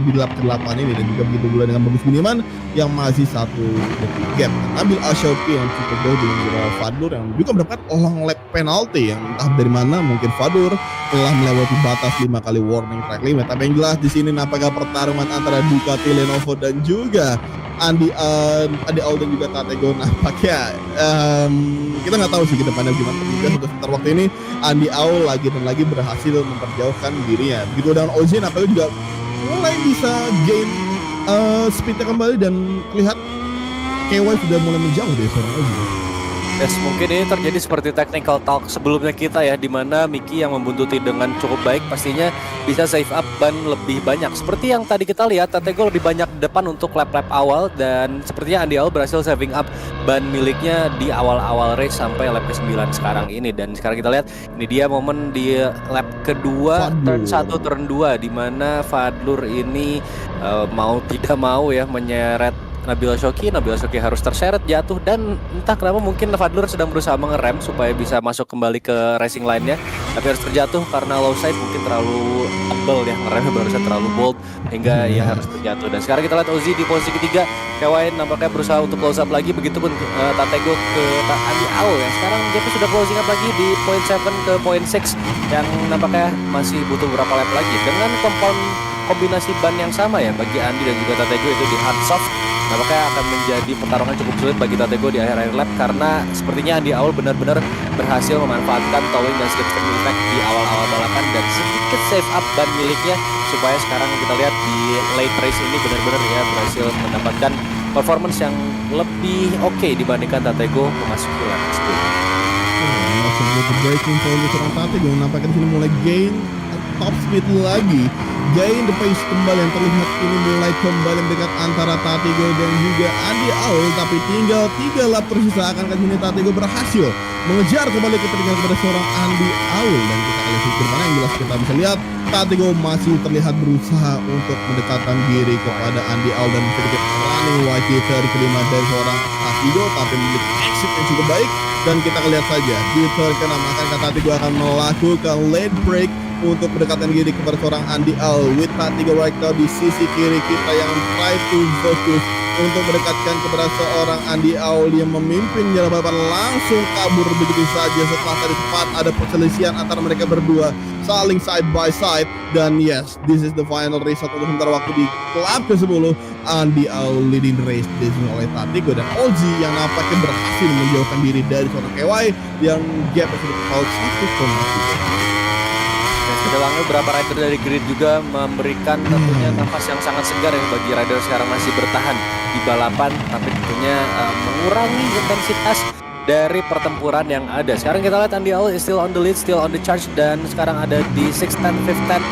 di lap ke-8 ini. Dan juga begitu pula dengan Bagus Budiman yang masih 1 detik gap. Nabil Ashwek yang cukup jauh dengan juga Fadlur yang juga mendapat long lap penalty yang entah dari mana, mungkin Fadlur telah melewati batas 5 kali warning track limit. Tapi yang jelas di sini nampaknya pertarungan antara Ducati Lenovo dan juga Andy Owl dan juga Tatigo nampaknya kita nggak tahu sih ke depannya gimana. Juga untuk sebentar waktu ini Andy Owl lagi dan lagi berhasil memperjauhkan dirinya. Begitu dengan Ozzy nampaknya juga mulai bisa gain speednya kembali, dan terlihat KY sudah mulai menjauh dari seorang Ozzy. Yes, mungkin ini terjadi seperti technical talk sebelumnya kita ya, dimana Miki yang membuntuti dengan cukup baik pastinya bisa save up ban lebih banyak. Seperti yang tadi kita lihat, Tatigo lebih banyak depan untuk lap-lap awal, dan sepertinya Andy Owl berhasil saving up ban miliknya di awal-awal race sampai lap ke-9 sekarang ini. Dan sekarang kita lihat ini dia momen di lap kedua, turn 1 turn 2, dimana Fadlur ini mau tidak mau ya menyeret Nabila Shoki harus terseret jatuh, dan entah kenapa mungkin Fadlur sedang berusaha mengerem supaya bisa masuk kembali ke racing line-nya, tapi harus terjatuh karena low side mungkin terlalu tebal ya, ngeremnya barusan terlalu bold hingga ya harus terjatuh. Dan sekarang kita lihat Ozzy di posisi ketiga, KY nampaknya berusaha untuk close up lagi, begitupun Tatego ke Andi Ao ya. Sekarang JP sudah closing up lagi di point 7 ke point 6 yang nampaknya masih butuh beberapa lap lagi dengan kombinasi ban yang sama ya bagi Andi dan juga Tatego, itu di hard soft. Nampaknya akan menjadi pertarungan cukup sulit bagi Tatego di akhir-akhir lap karena sepertinya Andi Aul benar-benar berhasil memanfaatkan towing dan slipstream effect di awal-awal balapan dan sedikit save up ban miliknya supaya sekarang kita lihat di late race ini benar-benar ya berhasil mendapatkan performance yang lebih oke dibandingkan Tatego memasuki lap 10. Maksudnya breaking point seorang Tatego nampaknya di sini mulai gain top speed lagi, gain the pace kembali yang terlihat ini mulai kembali mendekat antara Tatego dan juga Andi Aul, tapi tinggal 3 lap tersisa. Akankah ini Tatego berhasil mengejar kembali ketertinggalan kepada seorang Andi Aul, dan kita akan lihat mana yang jelas kita bisa lihat Tatego masih terlihat berusaha untuk mendekatkan diri kepada Andi Aul dan sedikit running white dari kelima dari seorang Tatego, tapi memiliki exit yang cukup baik. Dan kita lihat saja di turn ke-6 akankah Tatego akan melakukan late break untuk mendekatkan diri kepada seorang Andi Aul. With Tatego right now di sisi kiri kita yang try to focus untuk mendekatkan kepada seorang Andi Aul yang memimpin jalan balapan langsung kabur begitu saja setelah tadi sempat ada perselisihan antara mereka berdua saling side by side. Dan yes, this is the final result untuk sementara waktu di lap ke-10. Andi Aul leading the race diisi oleh Tatego dan Ozzy yang nampaknya berhasil menjauhkan diri dari seorang KY yang gap sudah out 1,3. Sedelangnya beberapa rider dari grid juga memberikan tentunya nafas yang sangat segar ya bagi rider sekarang masih bertahan di balapan, tapi tentunya mengurangi intensitas dari pertempuran yang ada. Sekarang kita lihat Andi Aul is still on the lead, still on the charge, dan sekarang ada di 6-10, 5-10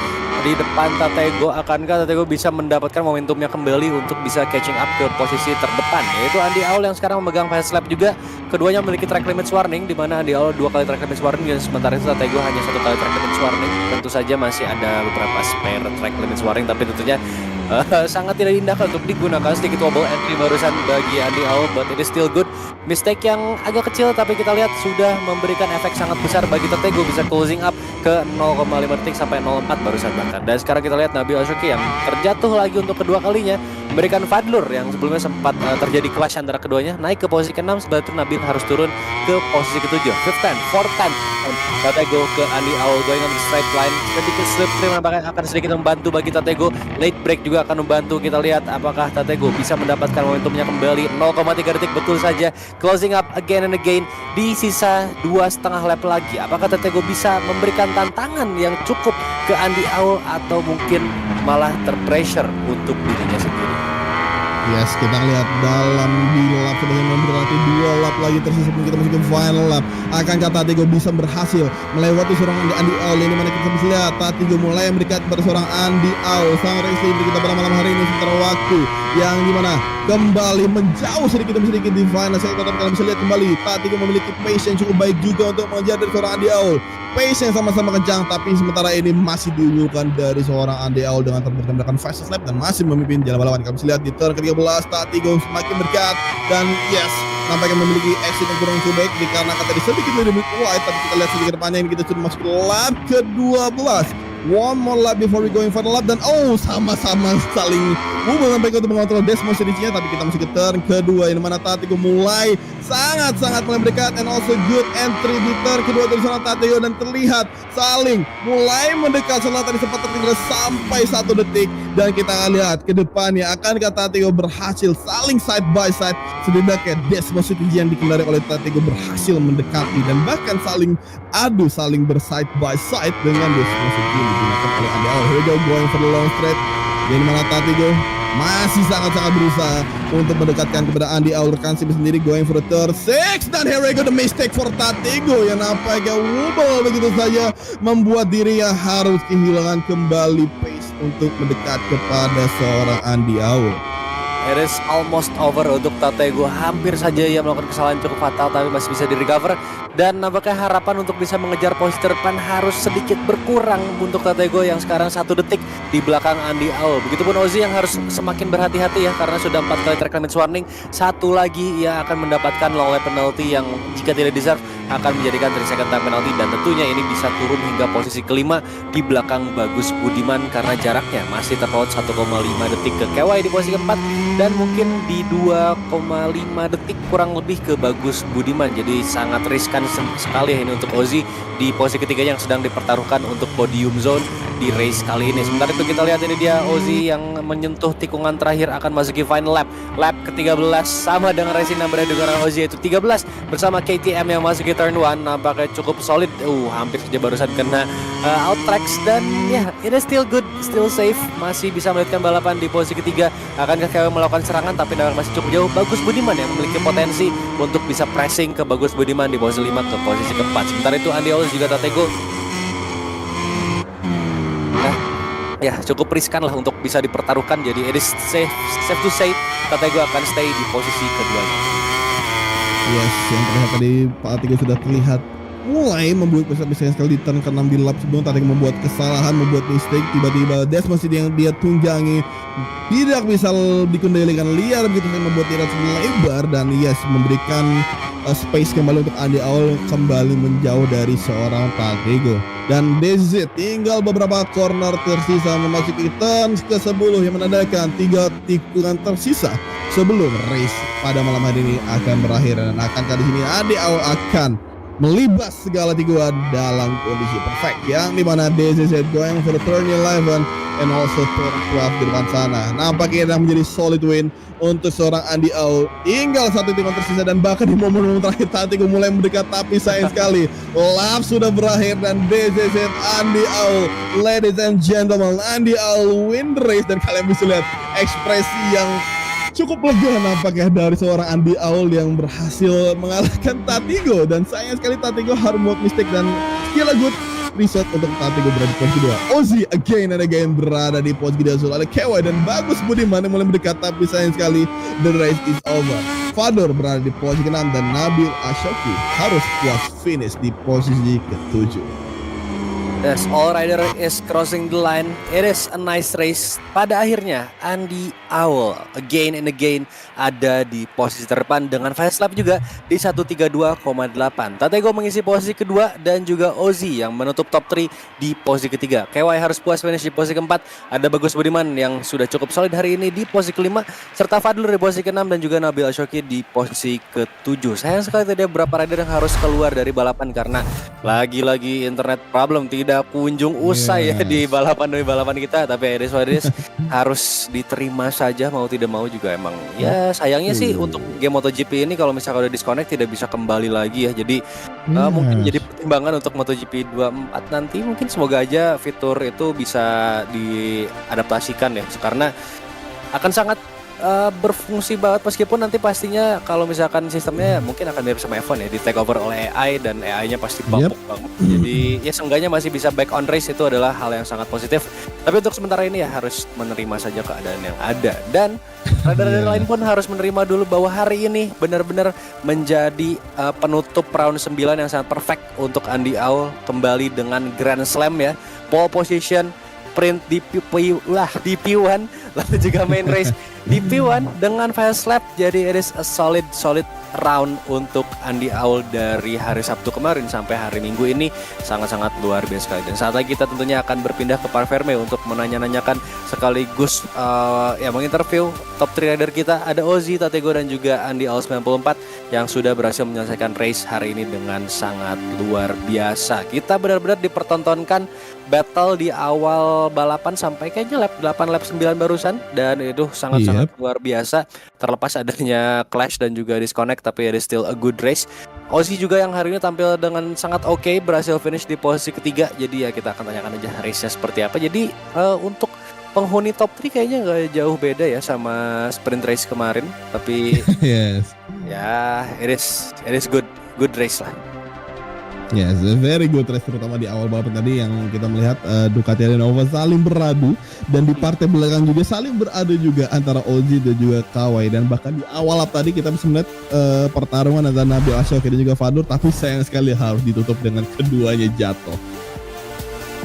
di depan Tatego. Akankah Tatego bisa mendapatkan momentumnya kembali untuk bisa catching up ke posisi terdepan, yaitu Andi Aul yang sekarang memegang fast lap juga. Keduanya memiliki track limits warning, di mana Andi Aul 2 kali track limits warning dan sementara itu Tatego hanya 1 kali track limits warning. Tentu saja masih ada beberapa spare track limits warning, tapi tentunya sangat tidak diindahkan untuk digunakan. Sedikit wobble entry barusan bagi Andi Aul, but it is still good. Mistake yang agak kecil tapi kita lihat sudah memberikan efek sangat besar bagi Tatego, bisa closing up ke 0,5 detik sampai 0,4 barusan bahkan. Dan sekarang kita lihat Nabila Shoki yang terjatuh lagi untuk kedua kalinya, memberikan Fadlur yang sebelumnya sempat terjadi clash antara keduanya naik ke posisi ke-6, setelah itu Nabil harus turun ke posisi ke-7. 5th 10, 4th 10, Tatego ke Andi Aul going on the straight line. Sedikit slipstream nampaknya akan sedikit membantu bagi Tatego. Late break juga akan membantu. Kita lihat apakah Tatego bisa mendapatkan momentumnya kembali. 0,3 detik betul saja. Closing up again and again di sisa 2,5 lap lagi. Apakah Tatego bisa memberikan tantangan yang cukup ke Andi Aul atau mungkin malah terpressure untuk dirinya sendiri? Yes, kita lihat dalam di lap sebenarnya berarti 2 lap lagi tersisa sebelum kita masuk ke final lap. Akankah Tatego bisa berhasil melewati seorang Andi Aul? Ini mana kita bisa lihat Tatego mulai mendekat pada seorang Andi Aul. Sang race leader kita pada malam hari ini sementara waktu yang dimana kembali menjauh sedikit demi sedikit di final. Saya tetap kalian bisa lihat kembali Tatego memiliki pace yang cukup baik juga untuk mengejar dari seorang Andi Aul. Pace yang sama-sama kencang, tapi sementara ini masih diunggulkan dari seorang Andi Aul dengan terbukti melakukan fastest lap dan masih memimpin jalan balapan. Kami bisa lihat di turn ke-13 Tatego semakin dekat dan yes, nampaknya memiliki exit yang kurang cukup baik dikarenakan tadi sedikit lebih wide, tapi kita lihat sedikit depannya ini kita sudah masuk ke lap ke-12. One more lap before we going final lap dan sama-sama saling sampai untuk mengontrol Desmo sedikitnya, tapi kita masih ke turn kedua yang mana Tatego mulai sangat-sangat mulai mendekat and also good entry di turn kedua dari seorang Tatego dan terlihat saling mulai mendekat setelah tadi sempat tertinggal sampai 1 detik. Dan kita akan lihat ke depannya akankah Tatego berhasil saling side by side, setidaknya Desmo City yang dikendari oleh Tatego berhasil mendekati dan bahkan saling adu, saling berside by side dengan Desmo City yang digunakan oleh Andi Aul. Here we go, going for the long straight, yang mana Tatego masih sangat-sangat berusaha untuk mendekatkan kepada Andi Aul. Rekan Sim sendiri going for the third 6 dan here we go the mistake for Tatego yang nampaknya wobble begitu saja membuat dirinya harus kehilangan kembali pace untuk mendekat kepada seorang Andi Aul. It is almost over untuk Tatego. Hampir saja ia melakukan kesalahan cukup fatal tapi masih bisa di-recover. Dan nampaknya harapan untuk bisa mengejar posisi terdepan harus sedikit berkurang untuk Tatego yang sekarang 1 detik di belakang Andy Aul. Begitupun Ozzy yang harus semakin berhati-hati ya karena sudah 4 kali track limits warning. 1 lagi ia akan mendapatkan long lap penalty yang jika tidak deserve akan menjadikan 3 second time penalty, dan tentunya ini bisa turun hingga posisi kelima di belakang Bagus Budiman karena jaraknya masih terpaut 1,5 detik ke KY di posisi keempat dan mungkin di 2,5 detik kurang lebih ke Bagus Budiman. Jadi sangat riskan sekali ini untuk Ozzy di posisi ketiga yang sedang dipertaruhkan untuk podium zone di race kali ini. Sementara itu kita lihat ini dia Ozzy yang menyentuh tikungan terakhir akan masuki final lap. Lap ke-13 sama dengan racing number dengan Ozzy yaitu 13 bersama KTM yang masuki turn 1. Nampaknya cukup solid. Hampir saja barusan kena out tracks dan ya it is still good, still safe. Masih bisa melanjutkan balapan di posisi ketiga. Akankah KW melakukan serangan tapi masih cukup jauh. Bagus Budiman yang memiliki potensi untuk bisa pressing ke Bagus Budiman di posisi 5 ke posisi keempat. Sementara itu Andy Aul juga Tatego ya cukup riskan lah untuk bisa dipertaruhkan. Jadi it is safe to say Tatego akan stay di posisi keduanya. Yes, yang terlihat tadi Pak Tatego sudah terlihat mulai membuat besar-besar sekali di turn ke-6 di lap sebelum Tatego membuat kesalahan, membuat mistake. Tiba-tiba Des masih yang dia tunggangi tidak bisa dikendalikan liar begitu saja, membuat tiras lebar dan yes memberikan space kembali untuk Andy Aul kembali menjauh dari seorang Tatego. Dan DZ tinggal beberapa corner tersisa memasuki turn ke-10 yang menandakan 3 tikungan tersisa sebelum race pada malam hari ini akan berakhir. Dan akankah di sini Andy Aul akan melibas segala tiga dalam kondisi perfect yang dimana DZZ going for the turn 11 and also turn 12 di depan sana. Nampaknya yang menjadi solid win untuk seorang Andy Aul. Tinggal 1 tikungan tersisa dan bahkan di momen-momen terakhir Tatego mulai mendekat tapi sayang sekali lap sudah berakhir dan DZZ Andy Aul, ladies and gentlemen, Andy Aul win the race. Dan kalian bisa lihat ekspresi yang cukup lega nampaknya dari seorang Andy Aul yang berhasil mengalahkan Tatego. Dan sayang sekali Tatego harus membuat mistake dan still a good result untuk Tatego berada di posisi kedua. Ozzy again and again berada di posisi kedua oleh KY dan Bagus Budiman yang mulai mendekat tapi sayang sekali the race is over. Fador berada di posisi ke-6 dan Nabil Ashoki harus puas finish di posisi ke-7. Yes, all rider is crossing the line. It is a nice race. Pada akhirnya Andy Aul again and again ada di posisi terdepan dengan fast lap juga di 132,8. Tatego mengisi posisi kedua dan juga Ozzy yang menutup top 3 di posisi ketiga. KY harus puas finish di posisi keempat. Ada Bagus Budiman yang sudah cukup solid hari ini di posisi kelima serta Fadlur di posisi keenam dan juga Nabil Ashoki di posisi ketujuh. Sayang sekali tadi beberapa rider yang harus keluar dari balapan karena lagi-lagi internet problem tidak kunjung usai ya di balapan kita, tapi Iris Wadis harus diterima saja mau tidak mau juga emang ya sayangnya sih untuk game MotoGP ini kalau misalnya udah disconnect tidak bisa kembali lagi ya. Jadi mungkin jadi pertimbangan untuk MotoGP 24 nanti, mungkin semoga aja fitur itu bisa diadaptasikan ya karena akan sangat berfungsi banget meskipun nanti pastinya kalau misalkan sistemnya mungkin akan mirip sama F1 ya, di take over oleh AI dan AI-nya pasti bapuk banget. Jadi ya seenggaknya masih bisa back on race, itu adalah hal yang sangat positif. Tapi untuk sementara ini ya harus menerima saja keadaan yang ada dan rider-rider lain pun harus menerima dulu bahwa hari ini benar-benar menjadi penutup round 9 yang sangat perfect untuk Andy Aul kembali dengan Grand Slam ya, pole position, sprint di P1 lalu juga main race di P1 dengan fast lap. Jadi it is a solid round untuk Andy Aul dari hari Sabtu kemarin sampai hari Minggu ini sangat-sangat luar biasa sekali. Dan saat lagi kita tentunya akan berpindah ke Parverme untuk menanya-nanyakan sekaligus ya menginterview top 3 rider kita. Ada Ozzy, Tatego dan juga Andy Aul 94 yang sudah berhasil menyelesaikan race hari ini dengan sangat luar biasa. Kita benar-benar dipertontonkan battle di awal balapan sampai kayaknya lap 8 lap 9 barusan dan itu sangat-sangat luar biasa. Terlepas adanya clash dan juga disconnect tapi ada still a good race. Ozzy juga yang hari ini tampil dengan sangat oke, berhasil finish di posisi ketiga. Jadi ya kita akan tanyakan aja race-nya seperti apa. Jadi untuk penghuni top 3 kayaknya nggak jauh beda ya sama sprint race kemarin. Tapi ya it is good race lah. Yes, very good race terutama di awal balapan tadi yang kita melihat Ducati dan Nova saling beradu dan di partai belakang juga saling beradu juga antara Ozzy dan juga Kawai, dan bahkan di awal lap tadi kita bisa melihat pertarungan antara Nabil Ashoki dan juga Fadur, tapi sayang sekali harus ditutup dengan keduanya jatuh.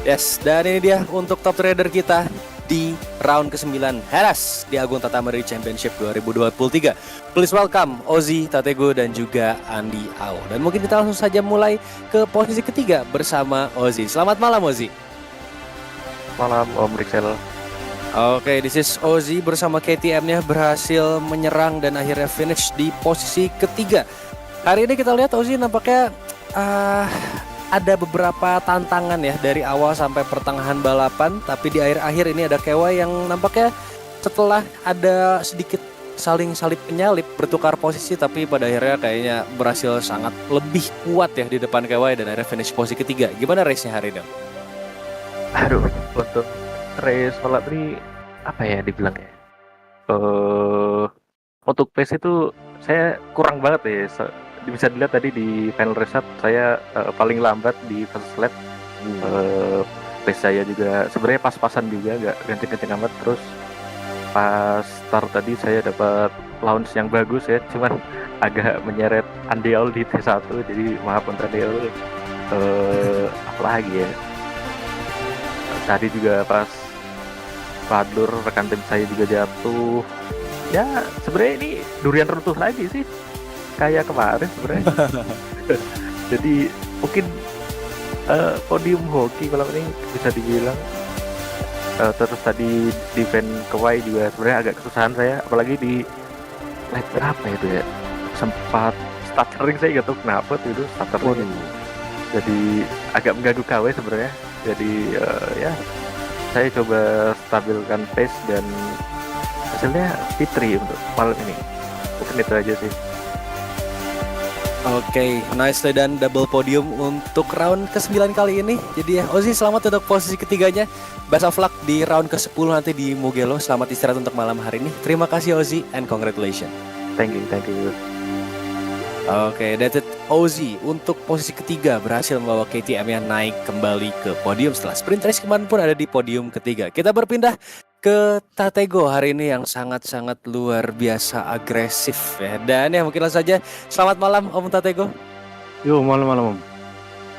Yes, dan ini dia untuk top trader kita di round ke-9 Heras di Agung Tata Mandiri Championship 2023. Please welcome Ozzy, Tatego, dan juga Andi Au. Dan mungkin kita langsung saja mulai ke posisi ketiga bersama Ozzy. Selamat malam Ozzy. Malam Om Rixel. Oke, this is Ozzy bersama KTM-nya berhasil menyerang dan akhirnya finish di posisi ketiga. Hari ini kita lihat Ozzy nampaknya ada beberapa tantangan ya dari awal sampai pertengahan balapan, tapi di akhir-akhir ini ada Kawai yang nampaknya setelah ada sedikit saling salip penyalip bertukar posisi, tapi pada akhirnya kayaknya berhasil sangat lebih kuat ya di depan Kawai dan akhirnya finish posisi ketiga. Gimana race-nya hari ini? Aduh, untuk race balap ini apa ya dibilang ya? Untuk pace itu saya kurang banget ya. Bisa dilihat tadi di final result saya paling lambat di first lap. Pace saya juga sebenarnya pas-pasan juga, nggak ganti-ganti amat. Terus pas start tadi saya dapat launch yang bagus ya, cuman agak menyeret Andi Aul di T1, jadi maaf untuk Andi Aul. Apa lagi ya? Tadi juga pas Fadur rekan tim saya juga jatuh. Ya sebenarnya ini durian runtuh lagi sih, kayak kemarin sebenarnya. Jadi mungkin podium hoki malam ini bisa dibilang. Terus tadi defend Kawai juga sebenarnya agak kesusahan saya, apalagi di lap berapa itu ya, sempat stuttering, saya nggak tahu kenapa tuh itu stuttering. Jadi agak mengganggu Kawai sebenarnya. Jadi ya saya coba stabilkan pace dan hasilnya P3 untuk malam ini. Mungkin itu aja sih. Oke, nicely dan double podium untuk round ke-9 kali ini. Jadi ya, Ozzy selamat untuk posisi ketiganya. Best of luck di round ke-10 nanti di Mugello. Selamat istirahat untuk malam hari ini. Terima kasih Ozzy and congratulations. Thank you. Oke, that's it. Ozzy untuk posisi ketiga berhasil membawa KTM-nya naik kembali ke podium setelah sprint race kemarin pun ada di podium ketiga. Kita berpindah ke Tatego hari ini yang sangat-sangat luar biasa agresif ya. Dan ya mungkin langsung saja selamat malam Om Tatego. Yo, malam.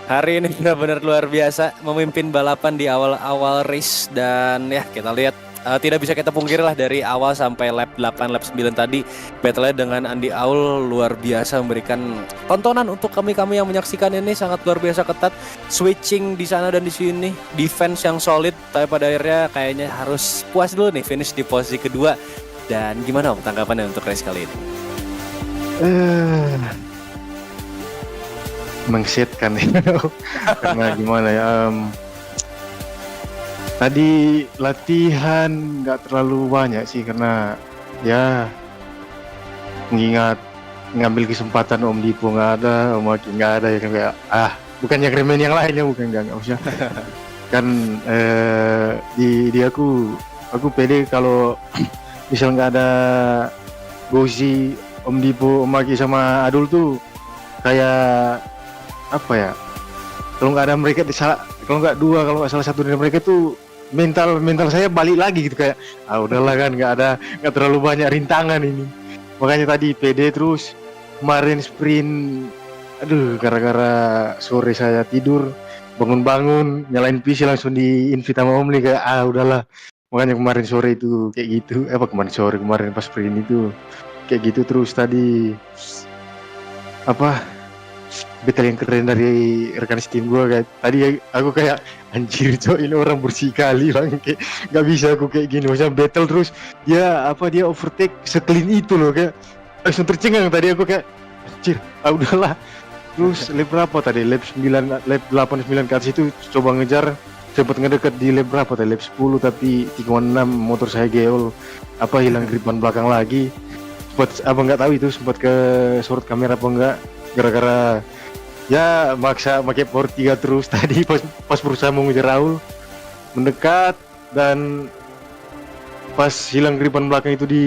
Hari ini benar-benar luar biasa memimpin balapan di awal-awal race, dan ya kita lihat tidak bisa kita pungkiri lah dari awal sampai lap 8, lap 9 tadi battle-nya dengan Andi Aul luar biasa, memberikan tontonan untuk kami yang menyaksikan ini sangat luar biasa ketat, switching di sana dan di sini, defense yang solid, tapi pada akhirnya kayaknya harus puas dulu nih finish di posisi kedua. Dan gimana Om tanggapannya untuk race kali ini? Mengsetkan ya. Karena gimana ya, tadi latihan nggak terlalu banyak sih, karena ya mengingat ngambil kesempatan Om Dipo nggak ada, Om Aki nggak ada, ya kan kayak bukannya kremen yang lainnya, bukan, nggak usah. Kan di aku pede kalau misal nggak ada Gozi, Om Dipo, Om Aki sama Adul tuh kayak apa ya, kalau nggak ada mereka kalau nggak salah satu dari mereka tuh mental saya balik lagi gitu, kayak udahlah kan, nggak terlalu banyak rintangan ini. Makanya tadi pede. Terus kemarin sprint, gara-gara sore saya tidur, bangun nyalain PC langsung di invite sama Om nih, kayak udahlah. Makanya kemarin sore itu kayak gitu, kemarin pas sprint itu kayak gitu. Terus tadi battle yang keren dari rekan setim gue, kayak tadi aku kayak anjir coy, ini orang bersih kali bang, kayak nggak bisa aku kayak gini. Maksudnya battle terus dia overtake seclean itu loh, kayak langsung tercengang. Tadi aku kayak anjir, udahlah. Terus lap berapa tadi, lap 8, 9 ke atas itu coba ngejar, sempat ngedeket di lap berapa tadi, lap 10, tapi 316 motor saya geol, hilang gripan belakang lagi. Nggak tahu itu sempat ke sorot kamera apa enggak, gara-gara ya maksa pakai power 3 terus. Tadi pas berusaha mengejar Raul mendekat, dan pas hilang gripan belakang itu di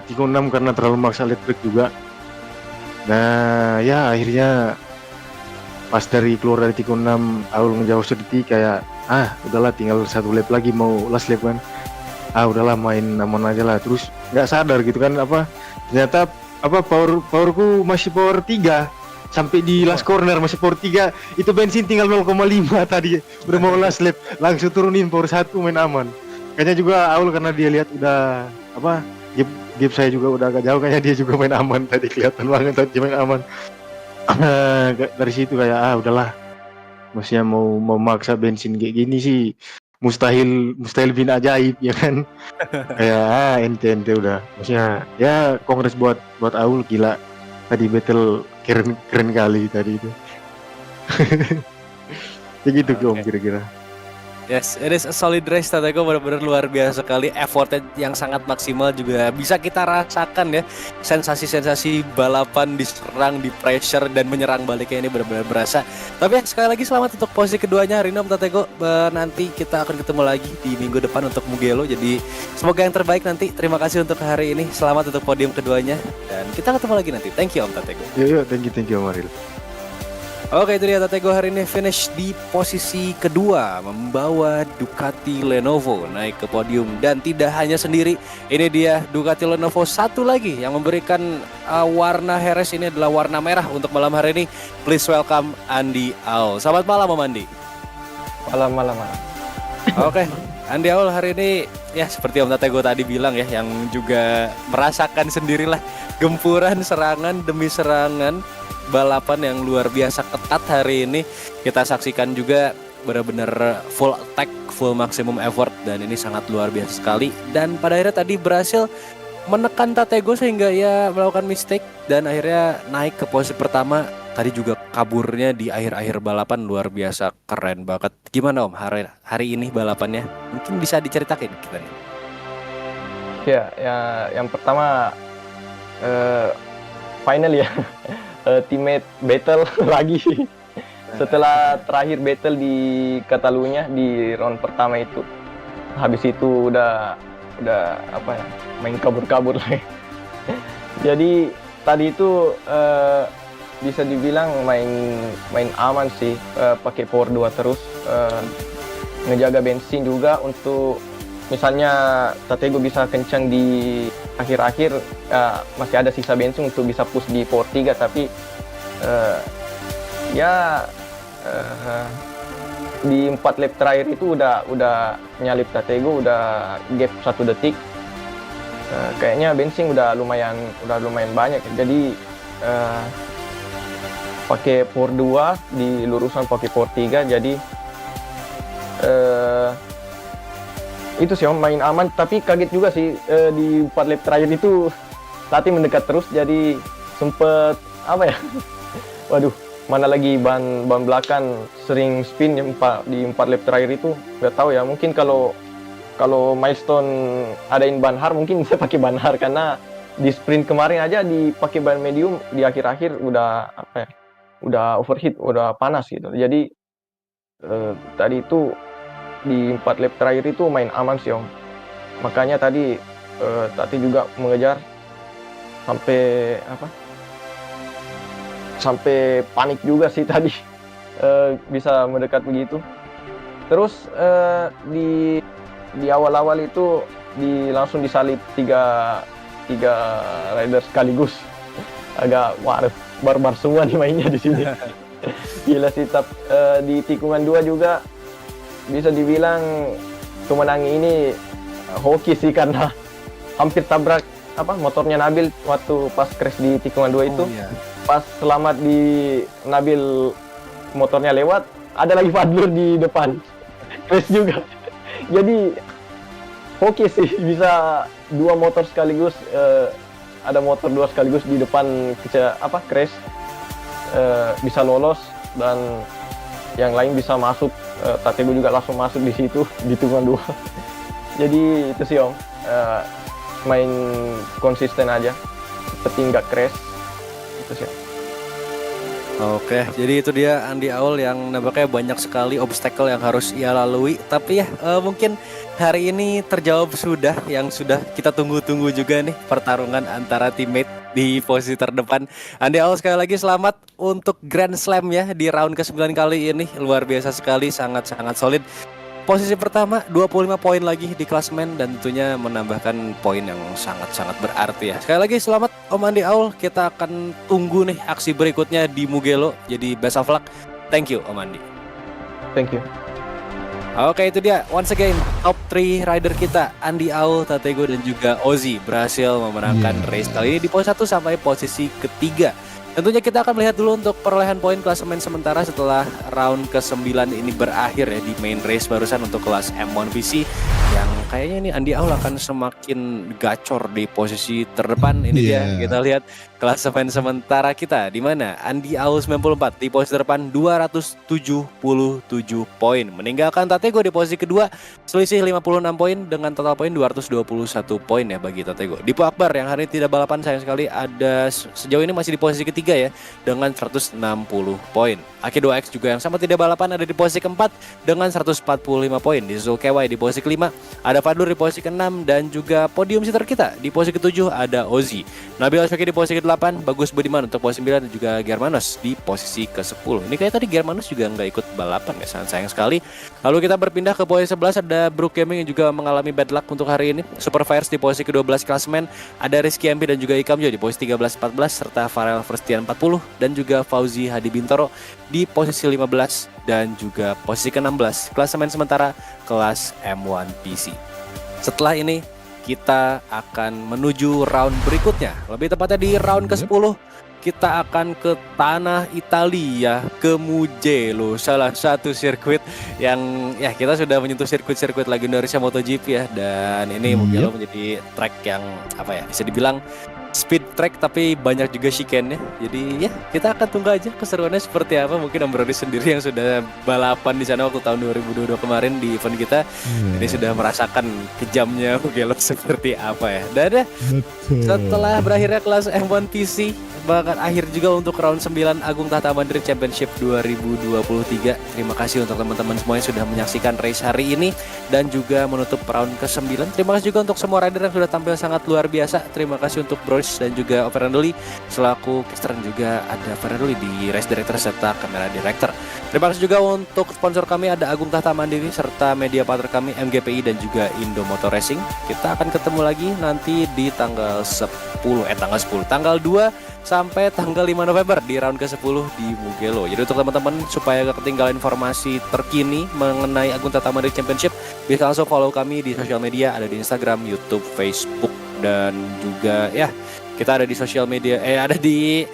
36 karena terlalu maksa elektrik juga. Nah ya akhirnya pas keluar dari tikungan 6 Aul ngejauh sedikit kayak udahlah tinggal 1 lap lagi mau last lap kan, udahlah main aman aja lah. Terus nggak sadar gitu kan ternyata powerku masih power 3 sampai di last corner masih power 3, itu bensin tinggal 0,5 tadi udah mau last lap langsung turunin power 1 main aman. Kayaknya juga Aul karena dia lihat udah gap saya juga udah agak jauh, kayaknya dia juga main aman tadi, kelihatan banget tadi main aman. Dari situ kayak udahlah, maksudnya mau maksa bensin kayak gini sih mustahil bin ajaib ya kan. Kayak ente udah, maksudnya ya kongres buat Aul, gila tadi battle keren kali tadi itu. Ya gitu Om kira-kira. Yes, it is a solid race Tateko, benar-benar luar biasa sekali, effortnya yang sangat maksimal juga bisa kita rasakan ya, sensasi-sensasi balapan diserang, di pressure dan menyerang baliknya ini benar-benar berasa. Tapi sekali lagi selamat untuk posisi keduanya hari ini Om Tateko. Nanti kita akan ketemu lagi di minggu depan untuk Mugello, jadi semoga yang terbaik nanti. Terima kasih untuk hari ini, selamat untuk podium keduanya dan kita ketemu lagi nanti. Thank you Om Tateko. Yuk, thank you Om Aril. Oke, itu dia Tateko hari ini finish di posisi kedua membawa Ducati Lenovo naik ke podium, dan tidak hanya sendiri, ini dia Ducati Lenovo satu lagi yang memberikan warna Jerez ini adalah warna merah untuk malam hari ini. Please welcome Andi Aul. Selamat malam Om Andi. Malam. Oke, Andi Aul hari ini ya seperti Om Tateko tadi bilang ya, yang juga merasakan sendirilah gempuran serangan demi serangan, balapan yang luar biasa ketat hari ini. Kita saksikan juga benar-benar full attack, full maximum effort, dan ini sangat luar biasa sekali. Dan pada akhirnya tadi berhasil menekan Tateko sehingga ia melakukan mistake dan akhirnya naik ke posisi pertama. Tadi juga kaburnya di akhir-akhir balapan luar biasa keren banget. Gimana Om hari ini balapannya? Mungkin bisa diceritakan kita nih. Ya, yang pertama final ya. Teammate battle lagi setelah terakhir battle di Catalunya di round pertama itu. Habis itu udah main kabur-kabur lah. Jadi tadi itu bisa dibilang main aman sih, pakai power 2 terus, ngejaga bensin juga untuk misalnya Tateko bisa kencang di akhir-akhir, masih ada sisa bensin untuk bisa push di power 3, tapi di 4 lap terakhir itu udah nyalip Tateko, udah gap 1 detik. Kayaknya bensin udah lumayan banyak, jadi pakai power 2 di lurusan pakai power 3, jadi itu sih Om, main aman. Tapi kaget juga sih di 4 lap terakhir itu Tati mendekat terus, jadi sempet waduh, mana lagi ban belakang sering spin di 4 lap terakhir itu. Nggak tahu ya, mungkin kalau milestone adain ban hard mungkin saya pakai ban hard, karena di sprint kemarin aja dipakai ban medium di akhir-akhir udah overheat, udah panas gitu. Jadi tadi itu di 4 lap terakhir itu main aman sih Om. Makanya tadi Tati juga mengejar sampai panik juga sih tadi, bisa mendekat begitu. Terus di awal-awal itu langsung disalip tiga rider sekaligus. Agak barbar semua nih mainnya di sini. Gila sih. Di tikungan 2 juga bisa dibilang kemenangan ini hoki sih, karena hampir tabrak motornya Nabil waktu pas crash di tikungan 2 itu. Iya. Pas selamat di Nabil motornya lewat, ada lagi Fadlur di depan crash juga. Jadi hoki sih, bisa 2 motor sekaligus, ada motor 2 sekaligus di depan crash, bisa lolos, dan yang lain bisa masuk. Tateko juga langsung masuk di situ di tikungan 2. Jadi itu sih Om, main konsisten aja, seperti nggak crash, itu sih. Oke, jadi itu dia Andi Aul yang nampaknya banyak sekali obstacle yang harus ia lalui. Tapi ya mungkin hari ini terjawab sudah yang sudah kita tunggu-tunggu juga nih, pertarungan antara teammate di posisi terdepan. Andi Aul sekali lagi selamat untuk Grand Slam ya di round ke-9 kali ini. Luar biasa sekali, sangat-sangat solid. Posisi pertama 25 poin lagi di klasemen dan tentunya menambahkan poin yang sangat-sangat berarti ya. Sekali lagi selamat Om Andi Aul, kita akan tunggu nih aksi berikutnya di Mugello. Jadi best of luck. Thank you Om Andi. Thank you. Oke, itu dia once again top 3 rider kita, Andi Aul, Tatego dan juga Ozzy berhasil memenangkan race kali ini di posisi 1 sampai posisi ketiga. Tentunya kita akan melihat dulu untuk perolehan poin klasemen sementara setelah round ke-9 ini berakhir ya di main race barusan untuk kelas M1 PC yang kayaknya ini Andi Aul akan semakin gacor di posisi terdepan. Ini dia kita lihat klasemen sementara kita di mana Andi Aul 94 di posisi terdepan 277 poin, meninggalkan Tatego di posisi kedua selisih 56 poin dengan total poin 221 poin ya bagi Tatego. Dipo Akbar yang hari ini tidak balapan sayang sekali ada sejauh ini masih di posisi ketiga ya dengan 160 poin. Aki 2X juga yang sama tidak balapan ada di posisi keempat dengan 145 poin. Di Zulkewai di posisi kelima, ada Fadur di posisi keenam dan juga podium sitter kita di posisi ketujuh ada Ozzy. Nabil Ashwaki di posisi ke-8, Bagus Budiman untuk posisi 9 dan juga Germanos di posisi ke-10. Ini kayak tadi Germanos juga nggak ikut balapan ya, sayang sekali. Lalu kita berpindah ke posisi 11 ada Brook Gaming yang juga mengalami bad luck untuk hari ini. Super Fires di posisi ke-12 klasemen, ada Rizky MP dan juga Ikam Jo di posisi 13-14 serta Farel Firstian 40 dan juga Fauzi Hadi Bintoro di posisi 15 dan juga posisi ke-16 klasemen sementara kelas M1 PC. Setelah ini kita akan menuju round berikutnya, lebih tepatnya di round ke-10 kita akan ke tanah Italia, ke Mugello, salah satu sirkuit yang ya kita sudah menyentuh sirkuit-sirkuit legendaris MotoGP ya, dan ini Mugello menjadi track yang apa ya bisa dibilang speed track tapi banyak juga chicane-nya. Jadi ya kita akan tunggu aja keseruannya seperti apa. Mungkin Om Brody sendiri yang sudah balapan di sana waktu tahun 2022 kemarin di event kita ini sudah merasakan kejamnya Mugello seperti apa ya. Dan ya, setelah berakhirnya kelas M1 PC bahkan akhir juga untuk round 9 Agung Tahta Madrid Championship 2023. Terima kasih untuk teman-teman semua yang sudah menyaksikan race hari ini dan juga menutup round ke-9. Terima kasih juga untuk semua rider yang sudah tampil sangat luar biasa. Terima kasih untuk Bros dan juga Ferrandoli selaku caster dan juga ada Ferrandoli di race director serta kamera director. Terima kasih juga untuk sponsor kami ada Agung Tahta Mandiri serta media partner kami MGPI dan juga Indo Motor Racing. Kita akan ketemu lagi nanti di tanggal 2 sampai tanggal 5 November di round ke-10 di Mugello. Jadi untuk teman-teman supaya gak ketinggalan informasi terkini mengenai Agung Tahta Madrid Championship, bisa langsung follow kami di sosial media, ada di Instagram, YouTube, Facebook, dan juga ya kita ada di sosial media, ada di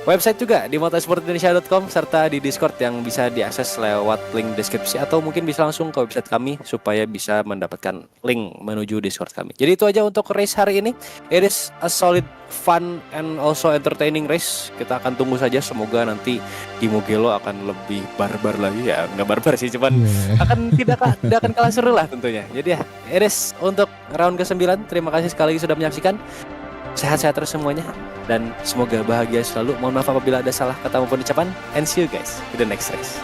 website juga di motorsportindonesia.com serta di Discord yang bisa diakses lewat link deskripsi atau mungkin bisa langsung ke website kami supaya bisa mendapatkan link menuju Discord kami. Jadi itu aja untuk race hari ini. It is a solid, fun and also entertaining race. Kita akan tunggu saja, semoga nanti di Mugello akan lebih barbar lagi ya. Nggak barbar sih, cuman akan tidak akan kalah seru lah tentunya. Jadi ya, it is untuk round ke-9. Terima kasih sekali lagi sudah menyaksikan. Sehat-sehat terus semuanya dan semoga bahagia selalu. Mohon maaf apabila ada salah kata maupun ucapan, and see you guys in the next race.